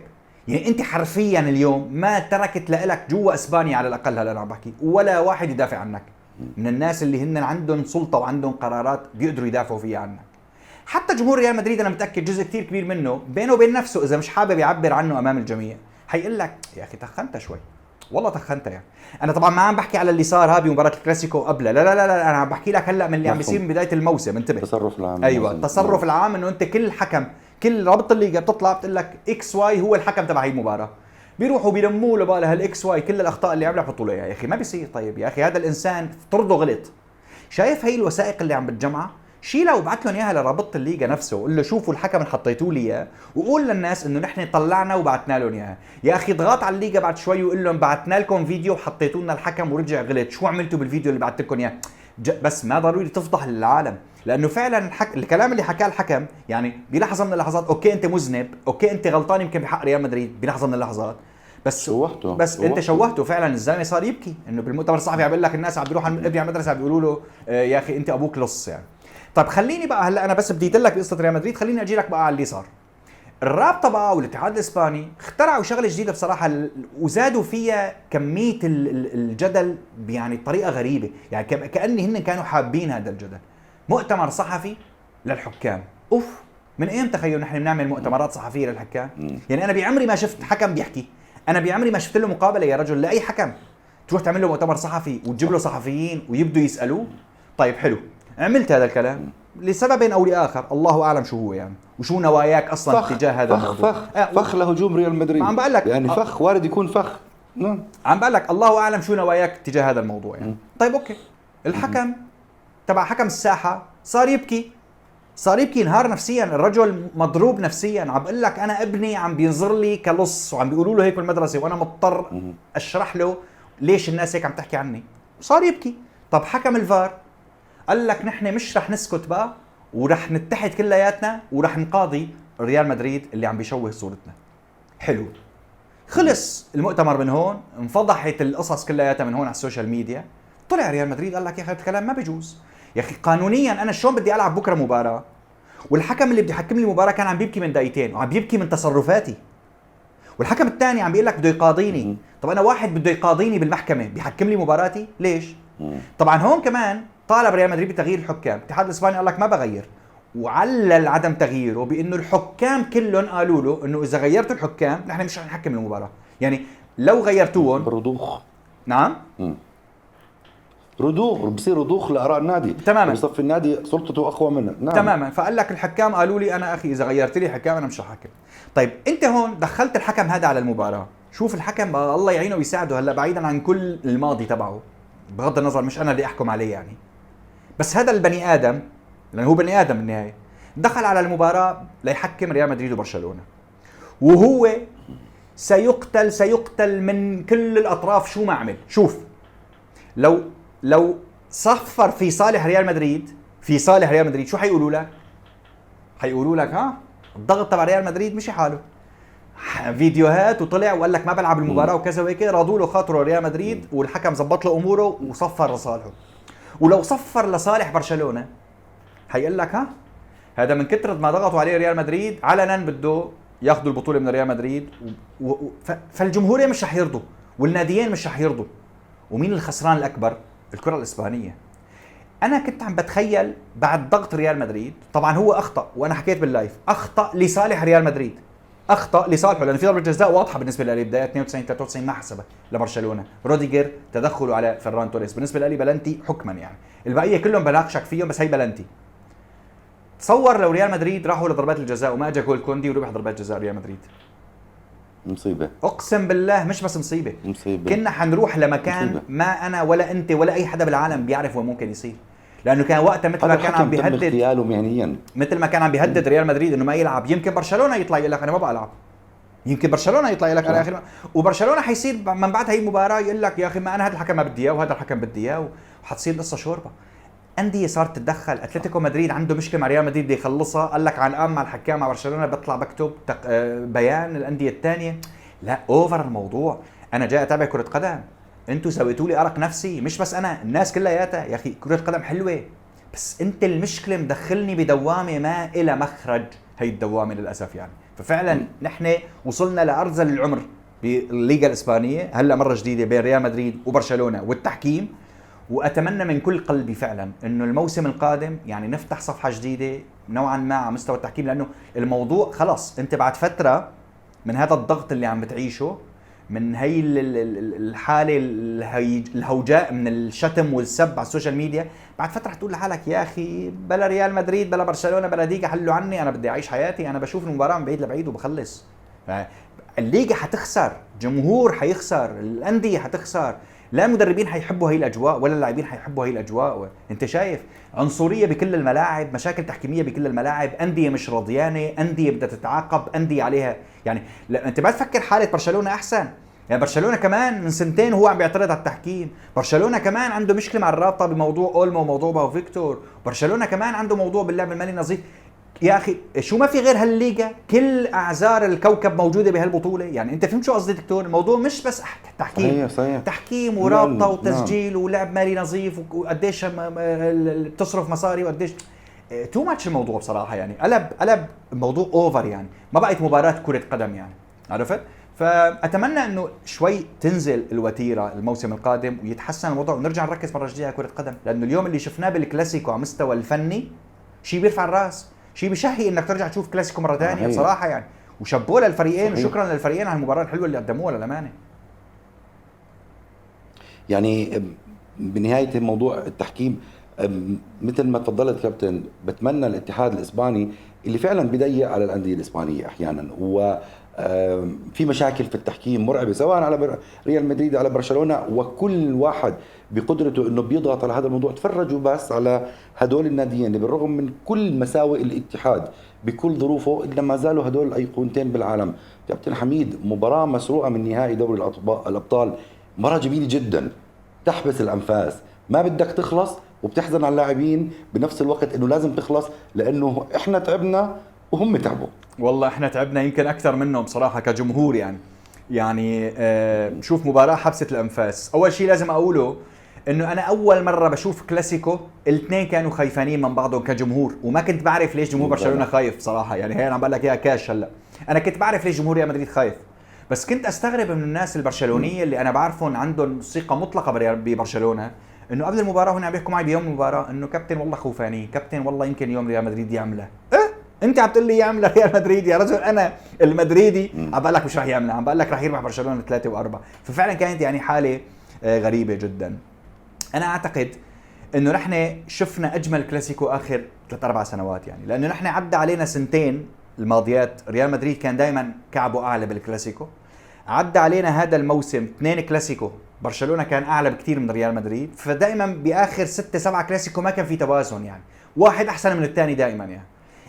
يعني انت حرفيا اليوم ما تركت لك جوا اسبانيا على الاقل، هلا انا عم بحكي ولا واحد يدافع عنك من الناس اللي هن عندهم سلطه وعندهم قرارات بيقدروا يدافعوا فيها عنك. حتى جمهور ريال مدريد انا متاكد جزء كثير كبير منه بينه وبين نفسه اذا مش حابب يعبر عنه امام الجميع حيقول لك يا اخي تخنت شوي، والله تخنت. يعني انا طبعا ما عم بحكي على اللي صار ها بمباراه الكلاسيكو قبلها، لا انا عم بحكي لك هلا من اللي عم بيصير من بدايه الموسم. انتبه، التصرف العام. ايوه التصرف العام، انه انت كل حكم، كل رابطه الليغا بتطلع بتقول لك اكس واي هو الحكم تبع هي المباراه، بيروحوا بيلموا له بقى هالاكس واي كل الاخطاء اللي عملها بحطوا له اياها. يا اخي ما بيصير. طيب يا اخي هذا الانسان افترضه غلط، شايف هي الوثائق اللي عم بتجمعها شيلها وابعث لهم اياها لرابطه الليغا نفسه، وقول له شوفوا الحكم اللي حطيتوا لي اياه، وقول للناس انه نحن طلعنا وبعثنا لهم اياها. يا اخي اضغط على الليغا بعد شوي وقول لهم بعثنا لكم فيديو وحطيتوا لنا الحكم ورجع غلط، شو عملتوا بالفيديو اللي بعثت لكم اياه؟ بس ما ضروري تفضح للعالم، لانه فعلا الكلام اللي حكاه الحكم يعني بلحظه من اللحظات اوكي انت مذنب، اوكي انت غلطان يمكن بحق ريال مدريد بلحظه من اللحظات، بس شوهته. انت شوهته فعلا. الزلمه صار يبكي انه بالمؤتمر الصحفي عم بيقول لك الناس عم بيروحوا ابني على المدرسه عم بيقولوا له يا اخي انت ابوك لص يعني. طيب خليني بقى هلا انا بس بديت لك بقصه ريال مدريد، خليني اجي لك بقى على اللي صار. الرابطه بقى والاتحاد الاسباني اخترعوا شغله جديده بصراحه وزادوا فيها كميه الجدل يعني بطريقه غريبه، يعني كأن هن كانوا حابين هذا الجدل. مؤتمر صحفي للحكام. اوف، من ايمتى تخيلوا نحن بنعمل مؤتمرات صحفيه للحكام؟ يعني انا بعمري ما شفت حكم بيحكي، انا بعمري ما شفت له مقابله يا رجل لاي حكم تروح تعمل له مؤتمر صحفي وتجيب له صحفيين ويبدوا يسالوه. طيب حلو، عملت هذا الكلام لسبب او لاخر، الله اعلم شو هو يعني وشو نواياك اصلا تجاه هذا الموضوع. فخ لهجوم ريال مدريد. عم بقول لك يعني فخ وارد يكون فخ. عم بقول لك الله اعلم شو نواياك تجاه هذا الموضوع يعني. طيب اوكي، الحكم تبع حكم الساحه صار يبكي، صار يبكي، انهار نفسيا، الرجل مضروب نفسيا. عم بقول لك انا ابني عم بينظر لي كلص وعم بيقولوا له هيك بالمدرسه وانا مضطر اشرح له ليش الناس هيك عم تحكي عني، صار يبكي. طب حكم الفار قال لك نحن مش رح نسكت بقى ورح نتحد كلياتنا ورح نقاضي ريال مدريد اللي عم بيشوه صورتنا. حلو، خلص المؤتمر من هون، انفضحت القصص كلياتها من هون على السوشيال ميديا. طلع ريال مدريد قال لك يا اخي الكلام ما بيجوز، يا اخي قانونيا انا شلون بدي العب بكره مباراه والحكم اللي بده يحكم لي المباراه كان عم بيبكي من دقيقتين وعم بيبكي من تصرفاتي، والحكم الثاني عم بيقول لك بده يقاضيني. طب انا واحد بده يقاضيني بالمحكمه بيحكم لي مباراتي ليش؟ طبعا هون كمان طالب ريال مدريد بتغيير الحكام، الاتحاد الاسباني قال لك ما بغير، وعلل عدم تغييره بانه الحكام كلهم قالوا له انه اذا غيرت الحكام نحن مش رح نحكم المباراه، يعني لو غيرتوهم رضوخ. نعم رضوخ، بصير رضوخ لاراء النادي تماما، بصف النادي سلطته اقوى منه. نعم تماما. فقال لك الحكام قالوا لي انا اخي اذا غيرت لي حكام انا مش رح احكم. طيب انت هون دخلت الحكم هذا على المباراه، شوف الحكم الله يعينه ويساعده هلا بعيدا عن كل الماضي تبعه، بغض النظر مش انا اللي احكم عليه يعني، بس هذا البني ادم لانه هو بني ادم بالنهايه دخل على المباراه ليحكم ريال مدريد وبرشلونه، وهو سيقتل من كل الاطراف شو ما عمل. شوف لو صفر في صالح ريال مدريد، في صالح ريال مدريد شو حيقولوا لك؟ حيقولوا لك ها الضغط تبع ريال مدريد مشي حاله، فيديوهات وطلع وقال لك ما بلعب المباراه وكذا وهيك، راضوا له خاطره ريال مدريد والحكم زبط له اموره وصفر لصالحه. ولو صفر لصالح برشلونه حيقول لك ها هذا من كثره ما ضغطوا عليه ريال مدريد علنا بده ياخذوا البطوله من ريال مدريد فالجمهوريه مش رح يرضوا والناديين مش رح يرضوا. ومين الخسران الاكبر؟ الكره الاسبانيه. انا كنت عم بتخيل بعد ضغط ريال مدريد، طبعا هو اخطا وانا حكيت باللايف، اخطا لصالح ريال مدريد، اخطا لصالحه لان في ضربه جزاء واضحه بالنسبه لي بدايه 92 93 ما حسبها لبرشلونه، روديجر تدخله على فران توريس، بالنسبه لي بلنتي حكما يعني، البقيه كلهم بناقشك فيهم بس هي بلنتي. تصور لو ريال مدريد راحوا لضربات الجزاء وما اجى جول كوندي وربح ضربات جزاء ريال مدريد، مصيبه، اقسم بالله مش بس مصيبه، مصيبه. كنا حنروح لمكان مصيبة. ما انا ولا انت ولا اي حدا بالعالم بيعرف وين ممكن يصير، لانه كان وقتها مثل ما كان عم بيهدد، اغتياله مهنيا، مثل ما كان عم بيهدد ريال مدريد انه ما يلعب، يمكن برشلونه يطلع يقول لك انا ما بلعب، يمكن برشلونه يطلع يقول لك انا اخر، وبرشلونه حيصير من بعد هي المباراه يقول لك يا اخي ما انا هذا الحكم ما بدي اياه وهذا الحكم بدي اياه، وحتصير قصه شوربه. انديه صارت تتدخل، اتلتيكو مدريد عنده مشكله مع ريال مدريد بده يخلصها، قال لك عن مع الحكام مع برشلونه بطلع بكتب بيان الانديه الثانيه. لا اوفر الموضوع، انا جاي اتابع كره قدم، انتوا سويتوا لي ارق نفسي، مش بس انا، الناس كلياتها. يا اخي كره قدم حلوه بس انت المشكله مدخلني بدوامه ما إلى مخرج، هي الدوامه للاسف يعني. ففعلا نحن وصلنا لارذل العمر بالليغا الاسبانيه هلا مره جديده بين ريال مدريد وبرشلونه والتحكيم. واتمنى من كل قلبي فعلا انه الموسم القادم يعني نفتح صفحه جديده نوعا ما على مستوى التحكيم، لانه الموضوع خلص انت بعد فتره من هذا الضغط اللي عم بتعيشه، من هي الحاله الهوجاء من الشتم والسب على السوشيال ميديا، بعد فتره حتقول لحالك يا اخي بلا ريال مدريد بلا برشلونه بلا ديكا حلوا عني، انا بدي اعيش حياتي، انا بشوف المباراه من بعيد لبعيد وبخلص. الليغا حتخسر، جمهور حيخسر، الانديه حتخسر، لا المدربين حيحبوا هي الاجواء ولا اللاعبين حيحبوا هي الاجواء. انت شايف عنصريه بكل الملاعب، مشاكل تحكيميه بكل الملاعب، انديه مش راضيانه، انديه بدها تتعاقب، انديه عليها يعني. لا انت ما تفكر حاله برشلونه احسن، يعني برشلونه كمان من سنتين وهو عم بيعترض على التحكيم، برشلونه كمان عنده مشكله مع الرابطه بموضوع اولمو وموضوع باو فيكتور، برشلونه كمان عنده موضوع باللعب المالي نظيف. يا اخي شو ما في غير هالليغا، كل اعذار الكوكب موجوده بهالبطوله، يعني انت فهمت شو قصدي دكتور؟ الموضوع مش بس تحكيم، صحيح. تحكيم ورابطه وتسجيل ولعب مالي نظيف وقديش بتصرف مصاري وقديش تو ماتش الموضوع بصراحه، يعني قلب الموضوع اوفر، يعني ما بقت مباراه كره قدم يعني، عرفت؟ فاتمنى انه شوي تنزل الوتيره الموسم القادم ويتحسن الوضع ونرجع نركز مره جديده على كره قدم، لانه اليوم اللي شفناه بالكلاسيكو على مستوى الفني شيء بيرفع الراس، شيء بشهي انك ترجع تشوف كلاسيكو مره ثانيه بصراحه يعني. وشابوه للفريقين وشكرا للفريقين على المباراه الحلوه اللي قدموها للامانه. يعني بنهايه موضوع التحكيم مثل ما تفضلت كابتن، بتمنى الاتحاد الاسباني اللي فعلا بيضيق على الانديه الاسبانيه احيانا، وفي مشاكل في التحكيم مرعبه سواء على ريال مدريد على برشلونه، وكل واحد بقدرته انه بيضغط على هذا الموضوع. تفرجوا بس على هدول الناديين اللي بالرغم من كل مساوئ الاتحاد بكل ظروفه الا ما زالوا هدول الايقونتين بالعالم. كابتن حميد، مباراه مسروقه من نهائي دوري الابطال، مباراه جميله جدا تحبس الانفاس، ما بدك تخلص وبتحزن على اللاعبين بنفس الوقت انه لازم تخلص، لانه احنا تعبنا وهم تعبوا. والله احنا تعبنا يمكن اكثر منهم بصراحه كجمهور يعني شوف مباراه حبسه الانفاس. اول شيء لازم اقوله انه انا اول مره بشوف كلاسيكو الاثنين كانوا خايفانين من بعضهم كجمهور، وما كنت بعرف ليش جمهور برشلونه خايف بصراحه، يعني هي انا عم بقول لك اياها كاش. هلا انا كنت بعرف ليش جمهور ريال مدريد خايف، بس كنت استغرب من الناس البرشلونيه اللي انا بعرفهم عندهم ثقه مطلقه ببرشلونه، انه قبل المباراه هنا عم بيحكوا معي بيوم المباراه انه كابتن والله خوفانين، كابتن والله يمكن اليوم ريال مدريد يعمله. انت عم تقول لي يعمل ريال مدريد يا رجل، انا المدريدي عم بقول لك مش راح يعمل، عم بقول لك راح يربح برشلونه 3 و4. ففعلا كانت يعني حاله غريبه جدا. انا اعتقد انه نحن شفنا اجمل كلاسيكو اخر 3-4 سنوات، يعني لانه نحن عدى علينا سنتين الماضيات ريال مدريد كان دائما كعبه اعلى بالكلاسيكو، عدى علينا هذا الموسم 2 كلاسيكو برشلونه كان اعلى بكثير من ريال مدريد، فدائما باخر 6-7 كلاسيكو ما كان في توازن، يعني واحد احسن من الثاني دائما. يعني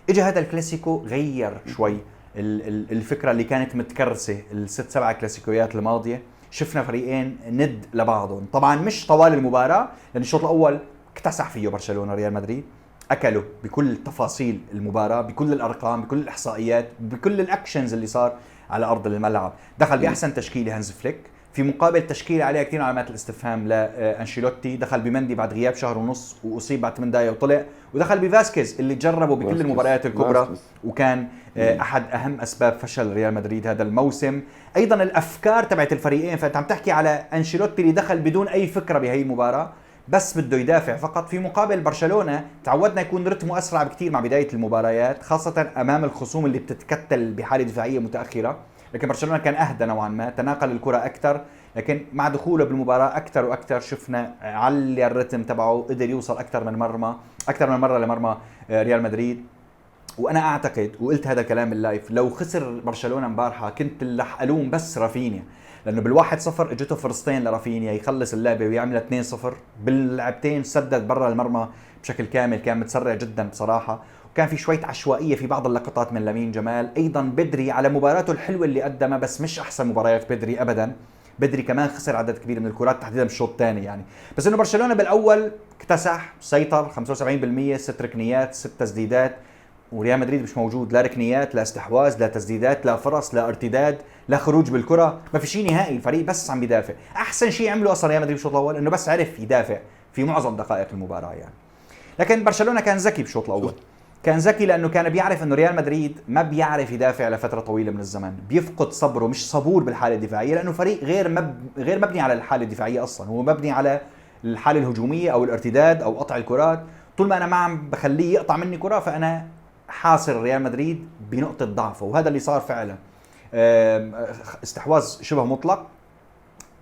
اجى هذا الكلاسيكو غير شوي الفكره اللي كانت متكرسه ال6-7 كلاسيكويات الماضيه، شفنا فريقين ند لبعضهم، طبعا مش طوال المباراه لان الشوط الاول اكتسح فيه برشلونه ريال مدريد، اكلوا بكل تفاصيل المباراه، بكل الارقام، بكل الاحصائيات، بكل الاكشنز اللي صار على ارض الملعب. دخل باحسن تشكيله هانز فليك، في مقابل تشكيله عليها كثير علامات الاستفهام لانشيلوتي، دخل بمندي بعد غياب شهر ونص واصيب بعد 8 دقائق وطلع، ودخل بفاسكيز اللي جربه بكل المباريات الكبرى وكان احد اهم اسباب فشل ريال مدريد هذا الموسم. ايضا الافكار تبعت الفريقين، فانت عم تحكي على انشيلوتي اللي دخل بدون اي فكره بهي المباراه، بس بده يدافع فقط. في مقابل برشلونه تعودنا يكون رتمه اسرع بكثير مع بدايه المباريات، خاصه امام الخصوم اللي بتتكتل بحاله دفاعيه متاخره، لكن برشلونه كان اهدى نوعا ما، تناقل الكره اكثر، لكن مع دخوله بالمباراه اكثر واكثر شفنا على الرتم تبعه، قدر يوصل اكثر من مره لمرمى ريال مدريد. وانا اعتقد وقلت هذا الكلام باللايف، لو خسر برشلونه امبارحه كنت رح الوم بس رافينيا، لانه بال1-0 اجته فرصتين لرافينيا يخلص اللعبه ويعمل 2-0، باللعبتين سدد برا المرمى بشكل كامل، كان متسرع جدا بصراحه، وكان في شويه عشوائيه في بعض اللقطات من لامين جمال. ايضا بدري على مباراته الحلوه اللي قدمها، بس مش احسن مباريات بدري ابدا، بدري كمان خسر عدد كبير من الكرات تحديدا بالشوط الثاني يعني. بس انه برشلونه بالاول اكتسح، سيطر 75%، 6 ركنيات 6 تسديدات، وريال مدريد مش موجود، لا ركنيات لا استحواذ لا تسديدات لا فرص لا ارتداد لا خروج بالكره، ما في شيء نهائي، الفريق بس عم بيدافع. احسن شيء عمله اصلا ريال مدريد بالشوط الاول انه بس عرف يدافع في معظم دقائق المباراه يعني. لكن برشلونه كان ذكي بالشوط الاول، كان ذكي لانه كان بيعرف انه ريال مدريد ما بيعرف يدافع لفتره طويله من الزمن، بيفقد صبره، مش صبور بالحاله الدفاعيه، لانه فريق غير مبني على الحاله الدفاعيه اصلا، هو مبني على الحاله الهجوميه او الارتداد او قطع الكرات. طول ما انا ما عم بخليه يقطع مني كره فانا حاصر ريال مدريد بنقطه ضعفه، وهذا اللي صار فعلا. استحواذ شبه مطلق.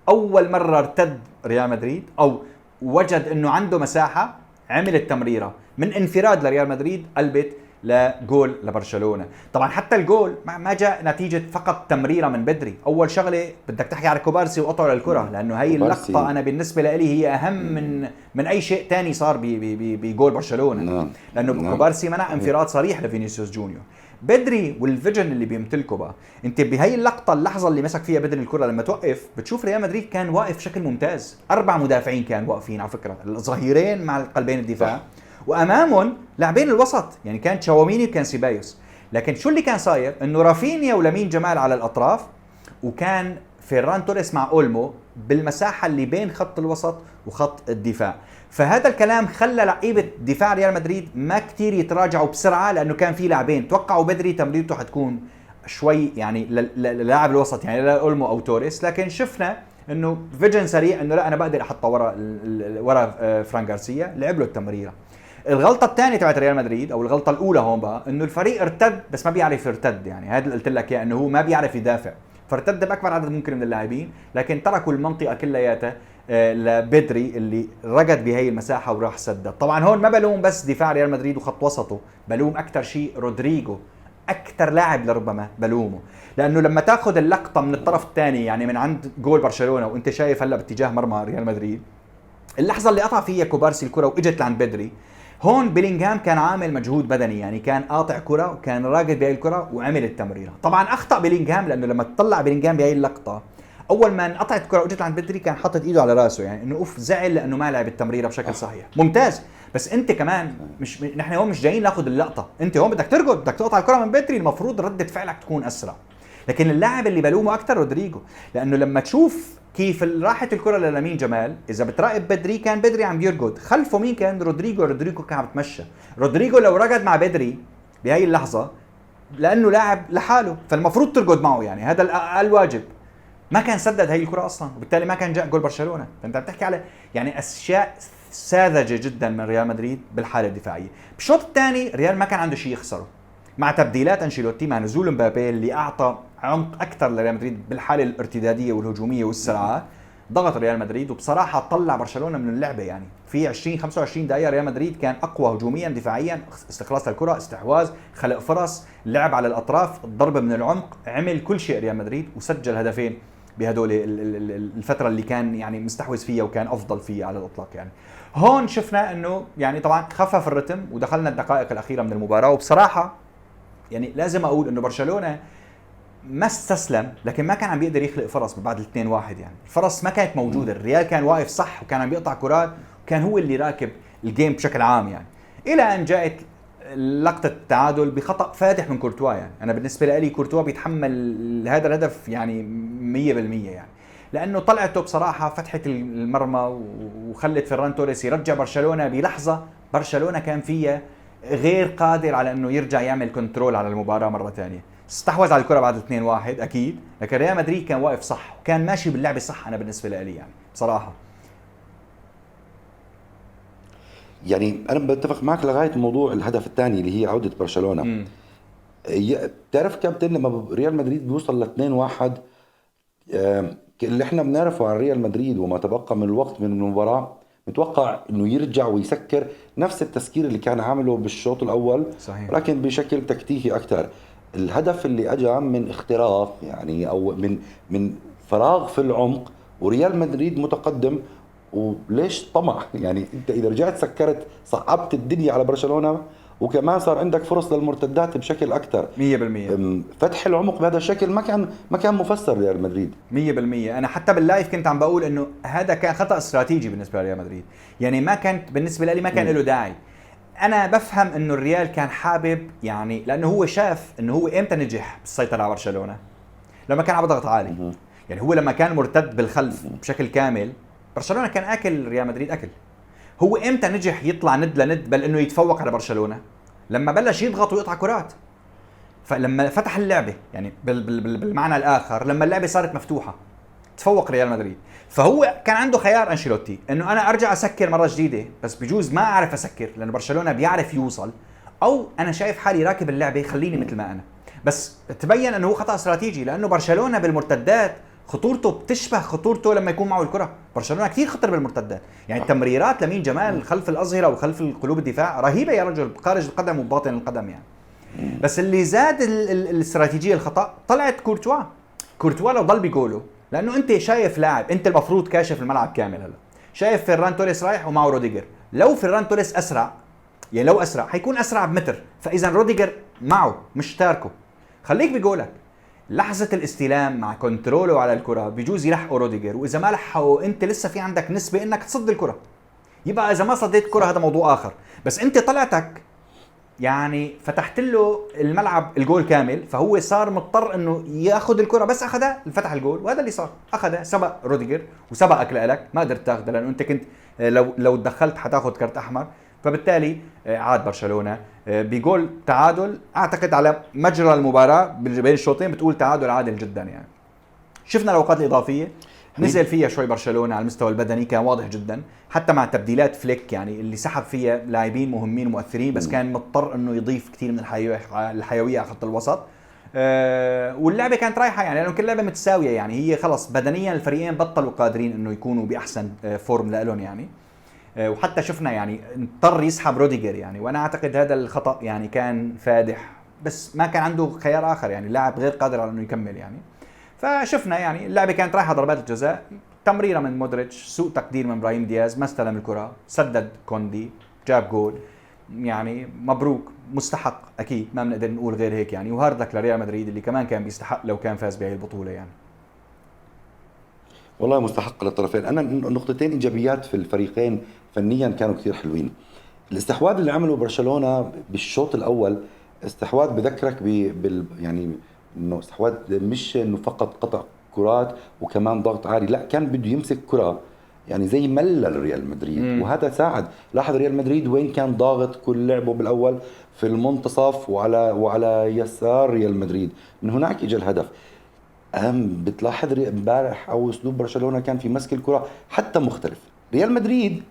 اول مره ارتد ريال مدريد او وجد انه عنده مساحه، عمل التمريره من انفراد لريال مدريد قلبت لجول لبرشلونه. طبعا حتى الجول ما جاء نتيجه فقط تمريره من بدري. اول شغله بدك تحكي على كوبارسي وقطعه للكره، لانه هي اللقطه انا بالنسبه لي هي اهم من اي شيء تاني صار بجول برشلونه. لانه كوبارسي منع انفراد صريح لفينيسيوس جونيور. بدري والفيجن اللي بيمتلكه بقى، انت بهي اللحظه اللي مسك فيها بدري الكره لما توقف بتشوف ريال مدريد كان واقف بشكل ممتاز، 4 مدافعين كانوا واقفين على فكره، الظهيرين مع قلبين الدفاع، وامامهم لاعبين الوسط، يعني كان تشاوميني وكان سيبايوس. لكن شو اللي كان صاير؟ انه رافينيا ولامين جمال على الاطراف، وكان فيران توريس مع اولمو بالمساحه اللي بين خط الوسط وخط الدفاع. فهذا الكلام خلى لعيبه دفاع ريال مدريد ما كتير يتراجعوا بسرعه، لانه كان في لاعبين توقعوا بدري تمريرته حتكون شوي يعني للاعب الوسط، يعني لاولمو او توريس، لكن شفنا انه فيجن سريع انه لا انا بقدر احطها ورا فران غارسيا، لعب له التمريره. الغلطه الثانيه تبعت ريال مدريد او الغلطه الاولى هون بقى انه الفريق ارتد بس ما بيعرف يرتد، يعني هذا اللي قلت لك اياه انه هو ما بيعرف يدافع، فارتد باكبر عدد ممكن من اللاعبين، لكن تركوا المنطقه كلياتها لبدري اللي رقد بهي المساحه وراح سدد. طبعا هون ما بلوم بس دفاع ريال مدريد وخط وسطه، بلوم اكثر شيء رودريجو، اكثر لاعب لربما بلومه، لانه لما تاخذ اللقطه من الطرف الثاني يعني من عند جول برشلونه وانت شايف هلا باتجاه مرمى ريال مدريد، اللحظه اللي قطع فيها كوبارسي الكره واجت لعند بدري، هون بيلينغهام كان عامل مجهود بدني، يعني كان قاطع كره وكان راقد بهي الكره وعمل التمريره. طبعا اخطا بيلينغهام، لانه لما تطلع بيلينغهام بهي اللقطه اول ما انقطعت الكره واجت لعند بدري كان حاطط ايده على راسه، يعني انه اوف زعل لانه ما لعب التمريره بشكل صحيح. ممتاز، بس انت كمان نحن هون مش جايين ناخذ اللقطه، انت هون بدك ترقد، بدك تقطع الكره من بدري، المفروض رده فعلك تكون اسرع. لكن اللاعب اللي بلومه اكثر رودريجو، لانه لما تشوف كيف راحت الكره للامين جمال، اذا بتراقب بدري كان بدري عم يرقد، خلفه مين كان؟ رودريجو كان عم يتمشى. رودريجو لو رقد مع بدري بهي اللحظه لانه لاعب لحاله فالمفروض ترقد معه، يعني هذا الواجب، ما كان سدد هي الكره اصلا، وبالتالي ما كان جاء جول برشلونه. فانت عم تحكي على يعني اشياء ساذجه جدا من ريال مدريد بالحاله الدفاعيه. بالشوط الثاني ريال ما كان عنده شيء يخسره، مع تبديلات انشيلوتي، مع نزول مبابي اللي اعطى عمق اكثر لريال مدريد بالحاله الارتداديه والهجوميه والسرعات، ضغط ريال مدريد وبصراحه طلع برشلونه من اللعبه. يعني في 20-25 دقيقه ريال مدريد كان اقوى هجوميا دفاعيا، استخلاص الكره، استحواذ، خلق فرص، لعب على الاطراف، الضرب من العمق، عمل كل شيء ريال مدريد وسجل هدفين بهدول الفتره اللي كان يعني مستحوذ فيها وكان افضل فيها على الاطلاق. يعني هون شفنا انه يعني طبعا خفف الرتم ودخلنا الدقائق الاخيره من المباراه، وبصراحه يعني لازم اقول انه برشلونه ما استسلم، لكن ما كان عم بيقدر يخلق فرص بعد ال2-1، يعني الفرص ما كانت موجوده، الريال كان واقف صح وكان عم بيقطع كرات وكان هو اللي راكب الجيم بشكل عام، يعني الى ان جاءت لقطه التعادل بخطا فادح من كورتوا. يعني انا بالنسبه لي كورتوا بيتحمل هذا الهدف يعني 100%، يعني لانه طلعته بصراحه فتحت المرمى وخلت فيران توريس يرجع برشلونه بلحظه برشلونه كان فيها غير قادر على انه يرجع يعمل كنترول على المباراه مره ثانيه. استحوذ على الكره بعد 2-1 اكيد، لكن ريال مدريد كان واقف صح وكان ماشي باللعبه صح. انا بالنسبه لي يعني بصراحه يعني انا بتفق معك لغايه موضوع الهدف الثاني اللي هي عوده برشلونه. بتعرف كابتن لما ريال مدريد بيوصل ل 2-1 اللي احنا بنعرفه عن ريال مدريد وما تبقى من الوقت من المباراه، متوقع انه يرجع ويسكر نفس التسكير اللي كان عامله بالشوط الاول، صحيح، لكن بشكل تكتيكي اكثر. الهدف اللي اجى من اختراق يعني او من فراغ في العمق وريال مدريد متقدم، وليش طمع؟ يعني انت اذا رجعت سكرت صعبت الدنيا على برشلونه، وكمان صار عندك فرص للمرتدات بشكل اكثر 100%. فتح العمق بهذا الشكل ما كان مفسر لريال مدريد 100%. انا حتى باللايف كنت عم بقول انه هذا كان خطا استراتيجي بالنسبه لريال مدريد، يعني ما كانت بالنسبه لي ما كان له داعي. انا بفهم انه الريال كان حابب، يعني لانه هو شاف انه هو امتى نجح بالسيطره على برشلونه، لما كان على ضغط عالي. يعني هو لما كان مرتد بالخلف بشكل كامل برشلونه كان اكل ريال مدريد اكل. هو امتى نجح يطلع ند لند بل انه يتفوق على برشلونه؟ لما بلش يضغط ويقطع كرات. فلما فتح اللعبه يعني بالمعنى الاخر، لما اللعبه صارت مفتوحه تفوق ريال مدريد. فهو كان عنده خيار انشيلوتي انه انا ارجع اسكر مره جديده، بس بجوز ما اعرف اسكر لانه برشلونه بيعرف يوصل، او انا شايف حالي راكب اللعبه خليني مثل ما انا. بس تبين انه هو خطا استراتيجي، لانه برشلونه بالمرتدات خطورته بتشبه خطورته لما يكون معه الكره. برشلونه كثير خطر بالمرتدات، يعني تمريرات لامين جمال خلف الاظهره وخلف القلوب الدفاع رهيبه يا رجل، خارج القدم وباطن القدم يعني. بس اللي زاد الاستراتيجيه الخطا طلعت كورتوا لو ضل بيقوله، لانه انت شايف لاعب، انت المفروض كاشف الملعب كامل. هلا شايف فيران توريس رايح ومعه روديجر، لو فيران توريس اسرع، يعني لو اسرع حيكون اسرع بمتر، فاذا روديجر معه مش تاركه، خليك بقولك لحظه الاستلام مع كنتروله على الكره بيجوز يلحقوا روديجر، واذا ما لحقوا انت لسه في عندك نسبه انك تصد الكره. يبقى اذا ما صديت الكره هذا موضوع اخر، بس انت طلعتك يعني فتحت له الملعب الجول كامل، فهو صار مضطر انه ياخذ الكره، بس اخذها فتح الجول، وهذا اللي صار، اخذها سبق روديجر وسبقك لك، ما قدرت تاخذها لانه انت كنت لو تدخلت حتاخذ كرت احمر. فبالتالي عاد برشلونه بجول تعادل، اعتقد على مجرى المباراه بين الشوطين بتقول تعادل عادل جدا يعني. شفنا الاوقات الاضافيه نزل فيها شوي برشلونه على المستوى البدني، كان واضح جدا حتى مع تبديلات فليك يعني اللي سحب فيها لاعبين مهمين ومؤثرين، بس كان مضطر انه يضيف كثير من الحيويه على خط الوسط. واللعبه كانت رايحه يعني لانه كل لعبه متساويه، يعني هي خلص بدنيا الفريقين بطلوا قادرين انه يكونوا باحسن فورم لهم يعني. وحتى شفنا يعني اضطر يسحب روديجر يعني، وانا اعتقد هذا الخطا يعني كان فادح، بس ما كان عنده خيار اخر يعني، اللاعب غير قادر على انه يكمل يعني. فشفنا يعني اللعبه كانت رايحه ضربات الجزاء، تمريره من مودريتش، سوء تقدير من ابراهيم دياز، ما استلم الكره، سدد كوندي، جاب جول، يعني مبروك، مستحق اكيد، ما بنقدر نقول غير هيك يعني. وهارد لك لريال مدريد اللي كمان كان بيستحق لو كان فاز بهي البطوله يعني. والله مستحق للطرفين. انا نقطتين ايجابيات في الفريقين فنيا كانوا كثير حلوين. الاستحواذ اللي عمله برشلونه بالشوط الاول استحواذ بذكرك يعني انه استحواذ مش انه فقط قطع كرات وكمان ضغط عالي، لا كان بده يمسك كره يعني زي ملل ريال مدريد. وهذا ساعد. لاحظ ريال مدريد وين كان ضاغط كل لعبه بالاول في المنتصف وعلى يسار ريال مدريد، من هناك اجى الهدف. بتلاحظ امبارح او اسلوب برشلونه كان في مسك الكره حتى مختلف. ريال مدريد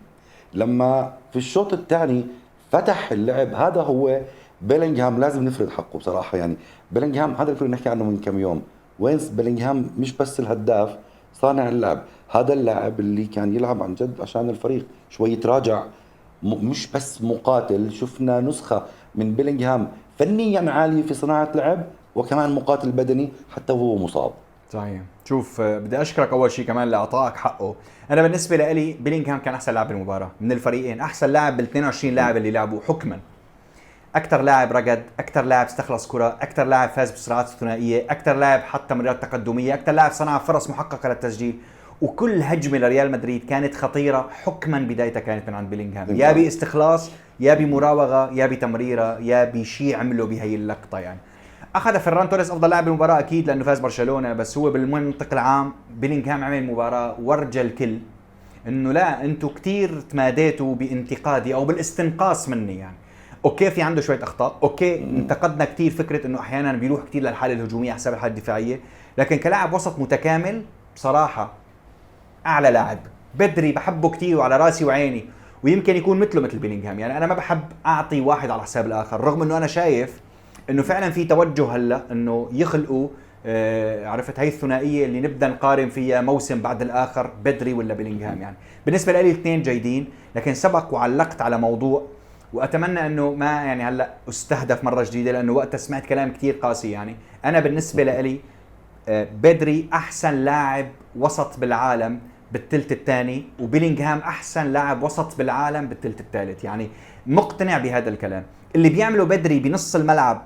لما في الشوط الثاني فتح اللعب، هذا هو بيلينغهام لازم نفرد حقه بصراحه يعني. بيلينغهام هذا اللي كنا نحكي عنه من كم يوم، وين بيلينغهام مش بس الهداف، صانع اللعب، هذا اللاعب اللي كان يلعب عن جد عشان الفريق، شوي يتراجع، مش بس مقاتل. شفنا نسخه من بيلينغهام فنيا عالي في صناعه لعب وكمان مقاتل بدني حتى وهو مصاب. صحيح. شوف بدي اشكرك اول شيء كمان لاعطائك حقه. انا بالنسبه لي بيلينغهام كان احسن لاعب بالمباراه من الفريقين، احسن لاعب بال 22 لاعب اللي لعبوا حكما، اكثر لاعب رقد، اكثر لاعب استخلص كره، اكثر لاعب فاز بالصراعات الثنائيه، اكثر لاعب حط تمريرات تقدميه، اكثر لاعب صنع فرص محققه للتسجيل. وكل هجمه لريال مدريد كانت خطيره حكما، بدايتها كانت من عند بيلينغهام، يا باستخلاص يا بمراوغه يا بتمريره يا بشيء عمله بهي اللقطه يعني. اخذ فيران توريس افضل لاعب بالمباراه اكيد لانه فاز برشلونه، بس هو بالمنطق العام بيلينغهام عمل مباراه ورجى الكل انه لا انتم كثير تماديتوا بانتقادي او بالاستنقاص مني يعني. اوكي في عنده شويه اخطاء، اوكي انتقدنا كثير فكره انه احيانا بيروح كثير للحاله الهجوميه على حساب الحاله الدفاعيه، لكن كلاعب وسط متكامل بصراحه اعلى لاعب. بدري بحبه كثير وعلى راسي وعيني، ويمكن يكون مثل بيلينغهام يعني. انا ما بحب اعطي واحد على حساب الاخر، رغم انه انا شايف انه فعلا في توجه هلا انه يخلقوا عرفت هي الثنائيه اللي نبدا نقارن فيها موسم بعد الاخر، بدري ولا بيلينغهام يعني. بالنسبه لي الاثنين جيدين، لكن سبق وعلقت على موضوع واتمنى انه ما يعني هلا استهدف مره جديده، لانه وقتها سمعت كلام كثير قاسي يعني. انا بالنسبه لي بدري احسن لاعب وسط بالعالم بالثلث الثاني، وبيلينغهام احسن لاعب وسط بالعالم بالثلث الثالث يعني. مقتنع بهذا الكلام. اللي بيعمله بدري بنص الملعب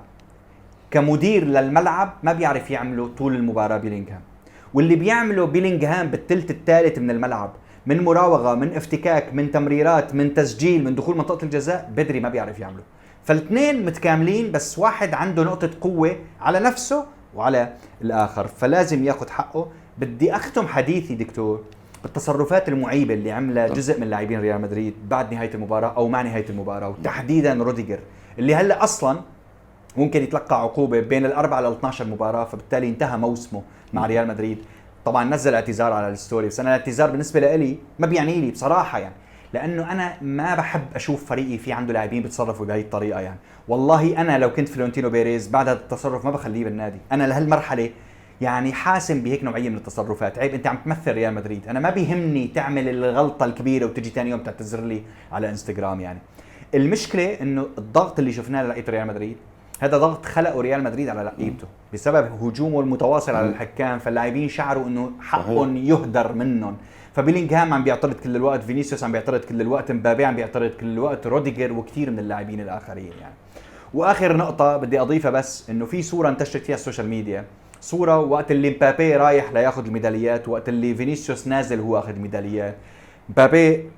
كمدير للملعب ما بيعرف يعمله طول المباراة بيلينغهام، واللي بيعمله بيلينغهام بالثلث الثالث من الملعب من مراوغة، من افتكاك، من تمريرات، من تسجيل، من دخول منطقة الجزاء، بدري ما بيعرف يعمله. فالاثنين متكاملين، بس واحد عنده نقطة قوة على نفسه وعلى الآخر، فلازم ياخد حقه. بدي أختم حديثي دكتور بالتصرفات المعيبة اللي عملها جزء من لاعبين ريال مدريد بعد نهاية المباراة أو مع نهاية المباراة، وتحديدا روديجر اللي هلا اصلا ممكن يتلقى عقوبه بين الاربع ل 12 مباراه، فبالتالي انتهى موسمه مع ريال مدريد. طبعا نزل اعتذار على الستوري، بس انا الاعتذار بالنسبه لي ما بيعني لي بصراحه يعني، لانه انا ما بحب اشوف فريقي في عنده لاعبين بيتصرفوا بهي الطريقه يعني. والله انا لو كنت فلورنتينو بيريز بعد هذا التصرف ما بخليه بالنادي، انا لهالمرحله يعني حاسم بهيك نوعيه من التصرفات. عيب، انت عم تمثل ريال مدريد، انا ما بيهمني تعمل الغلطه الكبيره وتجي ثاني يوم تعتذر لي على انستغرام يعني. المشكله انه الضغط اللي شفناه للعيبه ريال مدريد هذا ضغط خلقه ريال مدريد على لعيبته بسبب هجومه المتواصل على الحكام، فاللاعبين شعروا انه حقهم يهدر منهم. فبيلينغهام عم بيعترض كل الوقت، فينيسيوس عم بيعترض كل الوقت، مبابي عم بيعترض كل الوقت، روديجر وكثير من اللاعبين الاخرين يعني. واخر نقطه بدي اضيفها بس انه في صوره انتشرت فيها السوشيال ميديا، صوره وقت اللي مبابي رايح لياخذ الميداليات، وقت اللي فينيسيوس نازل هو اخذ ميداليات. مبابي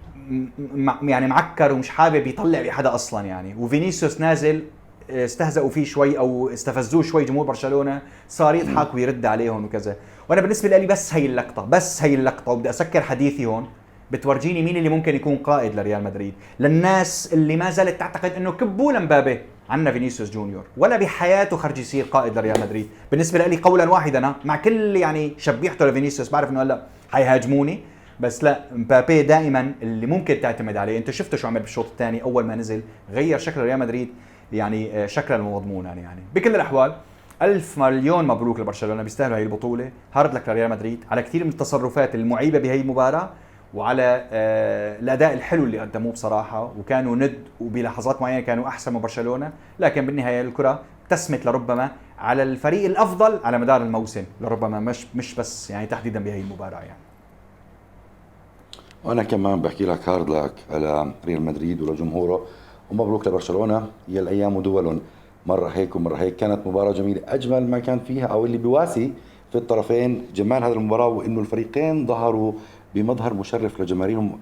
يعني معكر ومش حابب يطلع بحدا اصلا يعني، وفينيسيوس نازل استهزأوا فيه شوي او استفزوه شوي جمهور برشلونه، صار يضحك ويرد عليهم وكذا. وانا بالنسبه لي بس هي اللقطه وبدي اسكر حديثي هون، بتورجيني مين اللي ممكن يكون قائد لريال مدريد. للناس اللي ما زالت تعتقد انه كبوا لمبابي، عنا فينيسيوس جونيور ولا بحياته خرج يصير قائد لريال مدريد. بالنسبه لي قولا واحدا، انا مع كل يعني شبيحته لفينيسيوس، بعرف انه هلا حيهاجموني، بس لا، مبابي دائما اللي ممكن تعتمد عليه. انت شفته شو عمل بالشوط الثاني اول ما نزل، غير شكل ريال مدريد يعني شكلا ومضمونا يعني. بكل الاحوال ألف مليون مبروك لبرشلونه، بيستاهلوا هي البطوله. هارد لك لريال مدريد على كثير من التصرفات المعيبه بهي المباراه، وعلى الاداء الحلو اللي قدموه بصراحه، وكانوا ند وبلحظات معينه كانوا احسن من برشلونه، لكن بالنهايه الكره ابتسمت لربما على الفريق الافضل على مدار الموسم، لربما مش بس يعني تحديدا بهي المباراه يعني. وانا كمان بحكي لك هارد لك على ريال مدريد ولجمهوره، ومبروك لبرشلونه. هي الايام دول، مره هيك ومره هيك. كانت مباراه جميله، اجمل ما كان فيها او اللي بيواسي في الطرفين جمال هذه المباراه، وانه الفريقين ظهروا بمظهر مشرف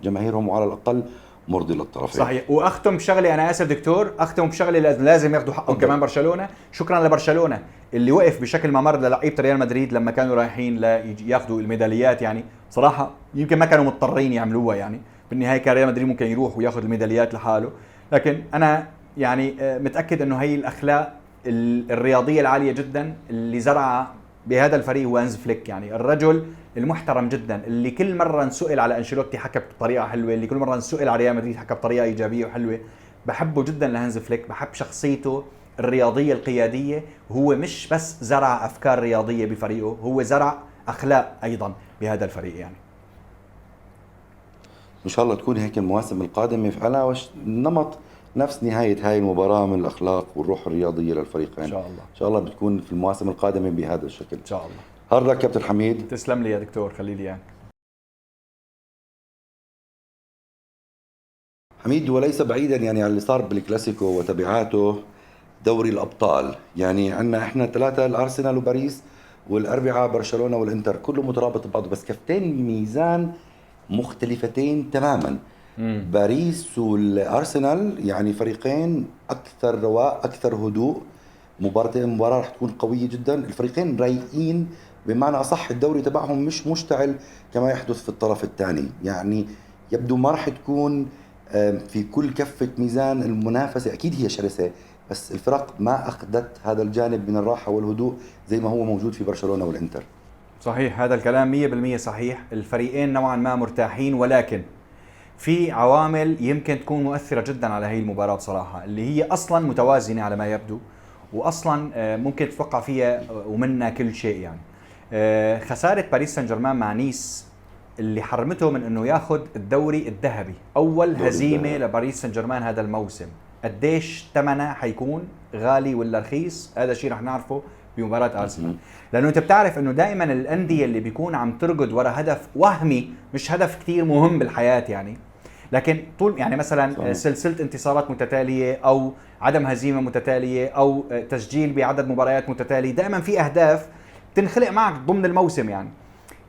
جماهيرهم وعلى الاقل مرضي للطرفين. صحيح. واختم بشغله، انا اسف دكتور، اختم بشغله لازم ياخذوا حقهم كمان برشلونه. شكرا لبرشلونه اللي وقف بشكل ممر للعيبه ريال مدريد لما كانوا رايحين ياخذوا الميداليات يعني. صراحه يمكن ما كانوا مضطرين يعملوها يعني، بالنهايه كان ريال مدريد ممكن يروح وياخذ الميداليات لحاله، لكن انا يعني متاكد انه هي الاخلاق الرياضيه العاليه جدا اللي زرعها بهذا الفريق هو هانز فليك يعني. الرجل المحترم جدا اللي كل مره نسئل على انشيلوتي حكى بطريقه حلوه، اللي كل مره نسئل على ريال مدريد حكى بطريقه ايجابيه وحلوه. بحبه جدا لهانز فليك، بحب شخصيته الرياضيه القياديه، وهو مش بس زرع افكار رياضيه بفريقه، هو زرع اخلاق ايضا بهذا الفريق يعني. ان شاء الله تكون هيك المواسم القادمه على نمط نفس نهايه هاي المباراه من الاخلاق والروح الرياضيه للفريقين. ان شاء الله ان شاء الله بتكون في المواسم القادمه بهذا الشكل ان شاء الله. هارد لك كابتن حميد. تسلم لي يا دكتور، خلي لي اياك. حميد، وليس بعيدا يعني عن اللي صار بالكلاسيكو وتبعاته دوري الابطال، يعني عندنا احنا ثلاثه الارسنال وباريس، والاربعه برشلونه والانتر، كله مترابط ببعضه، بس كفتين ميزان مختلفتين تماما. باريس والارسنال يعني فريقين اكثر رواء اكثر هدوء. مباراه رح تكون قويه جدا، الفريقين رايقين بمعنى اصح، الدوري تبعهم مش مشتعل كما يحدث في الطرف الثاني، يعني يبدو ما رح تكون في كل كفة ميزان. المنافسة أكيد هي شرسة، بس الفرق ما أخذت هذا الجانب من الراحة والهدوء زي ما هو موجود في برشلونة والإنتر. صحيح، هذا الكلام 100% صحيح. الفريقين نوعا ما مرتاحين، ولكن في عوامل يمكن تكون مؤثرة جدا على هي المباراة بصراحة، اللي هي أصلا متوازنة على ما يبدو، وأصلا ممكن تتوقع فيها ومنها كل شيء يعني. خسارة باريس سان جيرمان مع نيس اللي حرمته من انه ياخذ الدوري الذهبي، اول هزيمه لباريس سان جيرمان هذا الموسم. قديش ثمنها حيكون غالي ولا رخيص، هذا الشيء رح نعرفه بمباراه ارسنال، لانه انت بتعرف انه دائما الانديه اللي بيكون عم ترقد وراء هدف وهمي، مش هدف كثير مهم بالحياه يعني، لكن طول يعني مثلا سلسله انتصارات متتاليه او عدم هزيمه متتاليه او تسجيل بعدد مباريات متتاليه، دائما في اهداف تنخلق معك ضمن الموسم يعني.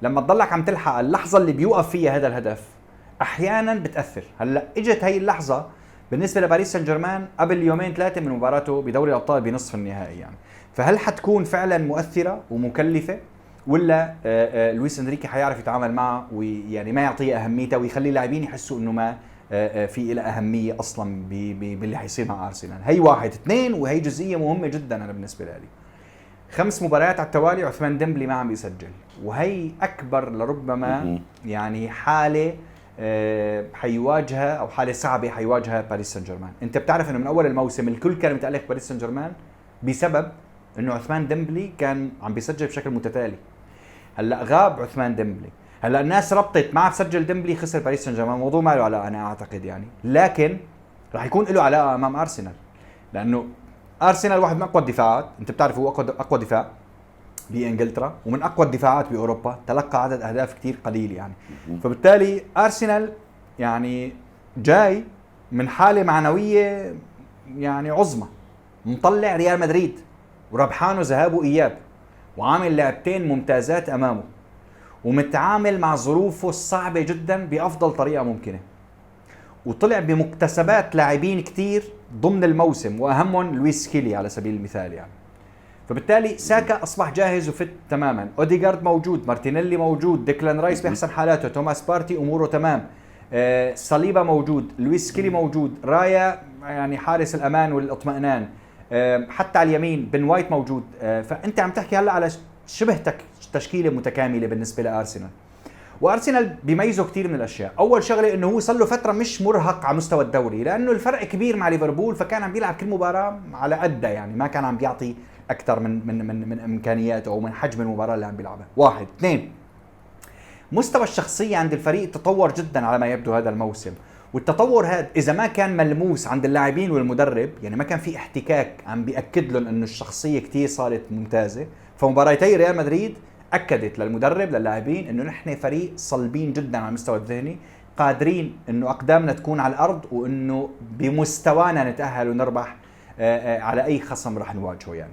لما تضلك عم تلحق اللحظة اللي بيوقف فيها هذا الهدف أحيانا بتأثر. هلا اجت هاي اللحظة بالنسبة لباريس سان جيرمان قبل يومين ثلاثة من مباراته بدوري الأبطال بنصف النهائي يعني. فهل حتكون فعلا مؤثرة ومكلفة، ولا لويس انريكي حيعرف يتعامل معها ويعني ما يعطيها أهميتها ويخلي اللاعبين يحسوا إنه ما في لها اهميه اصلا باللي حيصير مع ارسنال. هي واحد. اثنين، وهي جزئيه مهمه جدا انا بالنسبه لي، 5 مباريات على التوالي عثمان ديمبلي ما عم بيسجل، وهي اكبر لربما يعني حاله حيواجهها او حاله صعبه حيواجهها باريس سان جيرمان. انت بتعرف انه من اول الموسم الكل كان متالق باريس سان جيرمان بسبب انه عثمان ديمبلي كان عم بيسجل بشكل متتالي. هلا غاب عثمان ديمبلي، هلا الناس ربطت معه بسجل ديمبلي خسر باريس سان جيرمان، الموضوع ما له علاقه انا اعتقد يعني، لكن راح يكون له علاقه امام ارسنال، لانه ارسنال واحد من اقوى الدفاعات، انت بتعرف هو اقوى دفاع بانجلترا ومن اقوى الدفاعات باوروبا، تلقى عدد اهداف كتير قليل يعني. فبالتالي ارسنال يعني جاي من حاله معنويه يعني عظمى، مطلع ريال مدريد وربحانه ذهاب واياب، وعامل لعبتين ممتازات امامه، ومتعامل مع ظروفه الصعبه جدا بافضل طريقه ممكنه، وطلع بمكتسبات لاعبين كتير ضمن الموسم، واهمهم لويس كيلي على سبيل المثال يعني. فبالتالي ساكا اصبح جاهز وفت تماما، اوديغارد موجود، مارتينيلي موجود، ديكلان رايس باحسن حالاته، توماس بارتي اموره تمام، صليبا موجود، لويس كيلي موجود، رايا يعني حارس الامان والاطمئنان، حتى على اليمين بن وايت موجود. فانت عم تحكي هلا على شبه تشكيله متكامله بالنسبه لارسنال. وارسنال بيميزه كثير من الاشياء، اول شغله انه هو صار له فتره مش مرهق على مستوى الدوري، لانه الفرق كبير مع ليفربول، فكان عم بيلعب كل مباراه على قدها يعني، ما كان عم بيعطي اكثر من امكانياته او من حجم المباراه اللي عم بيلعبها. واحد. اثنين، مستوى الشخصيه عند الفريق تطور جدا على ما يبدو هذا الموسم، والتطور هذا اذا ما كان ملموس عند اللاعبين والمدرب، يعني ما كان في احتكاك عم بياكد لهم انه الشخصيه كثير صارت ممتازه. فمباراتي ريال مدريد اكدت للمدرب للاعبين انه نحن فريق صلبين جدا على المستوى الذهني، قادرين انه اقدامنا تكون على الارض، وانه بمستوانا نتاهل ونربح على اي خصم راح نواجهه يعني.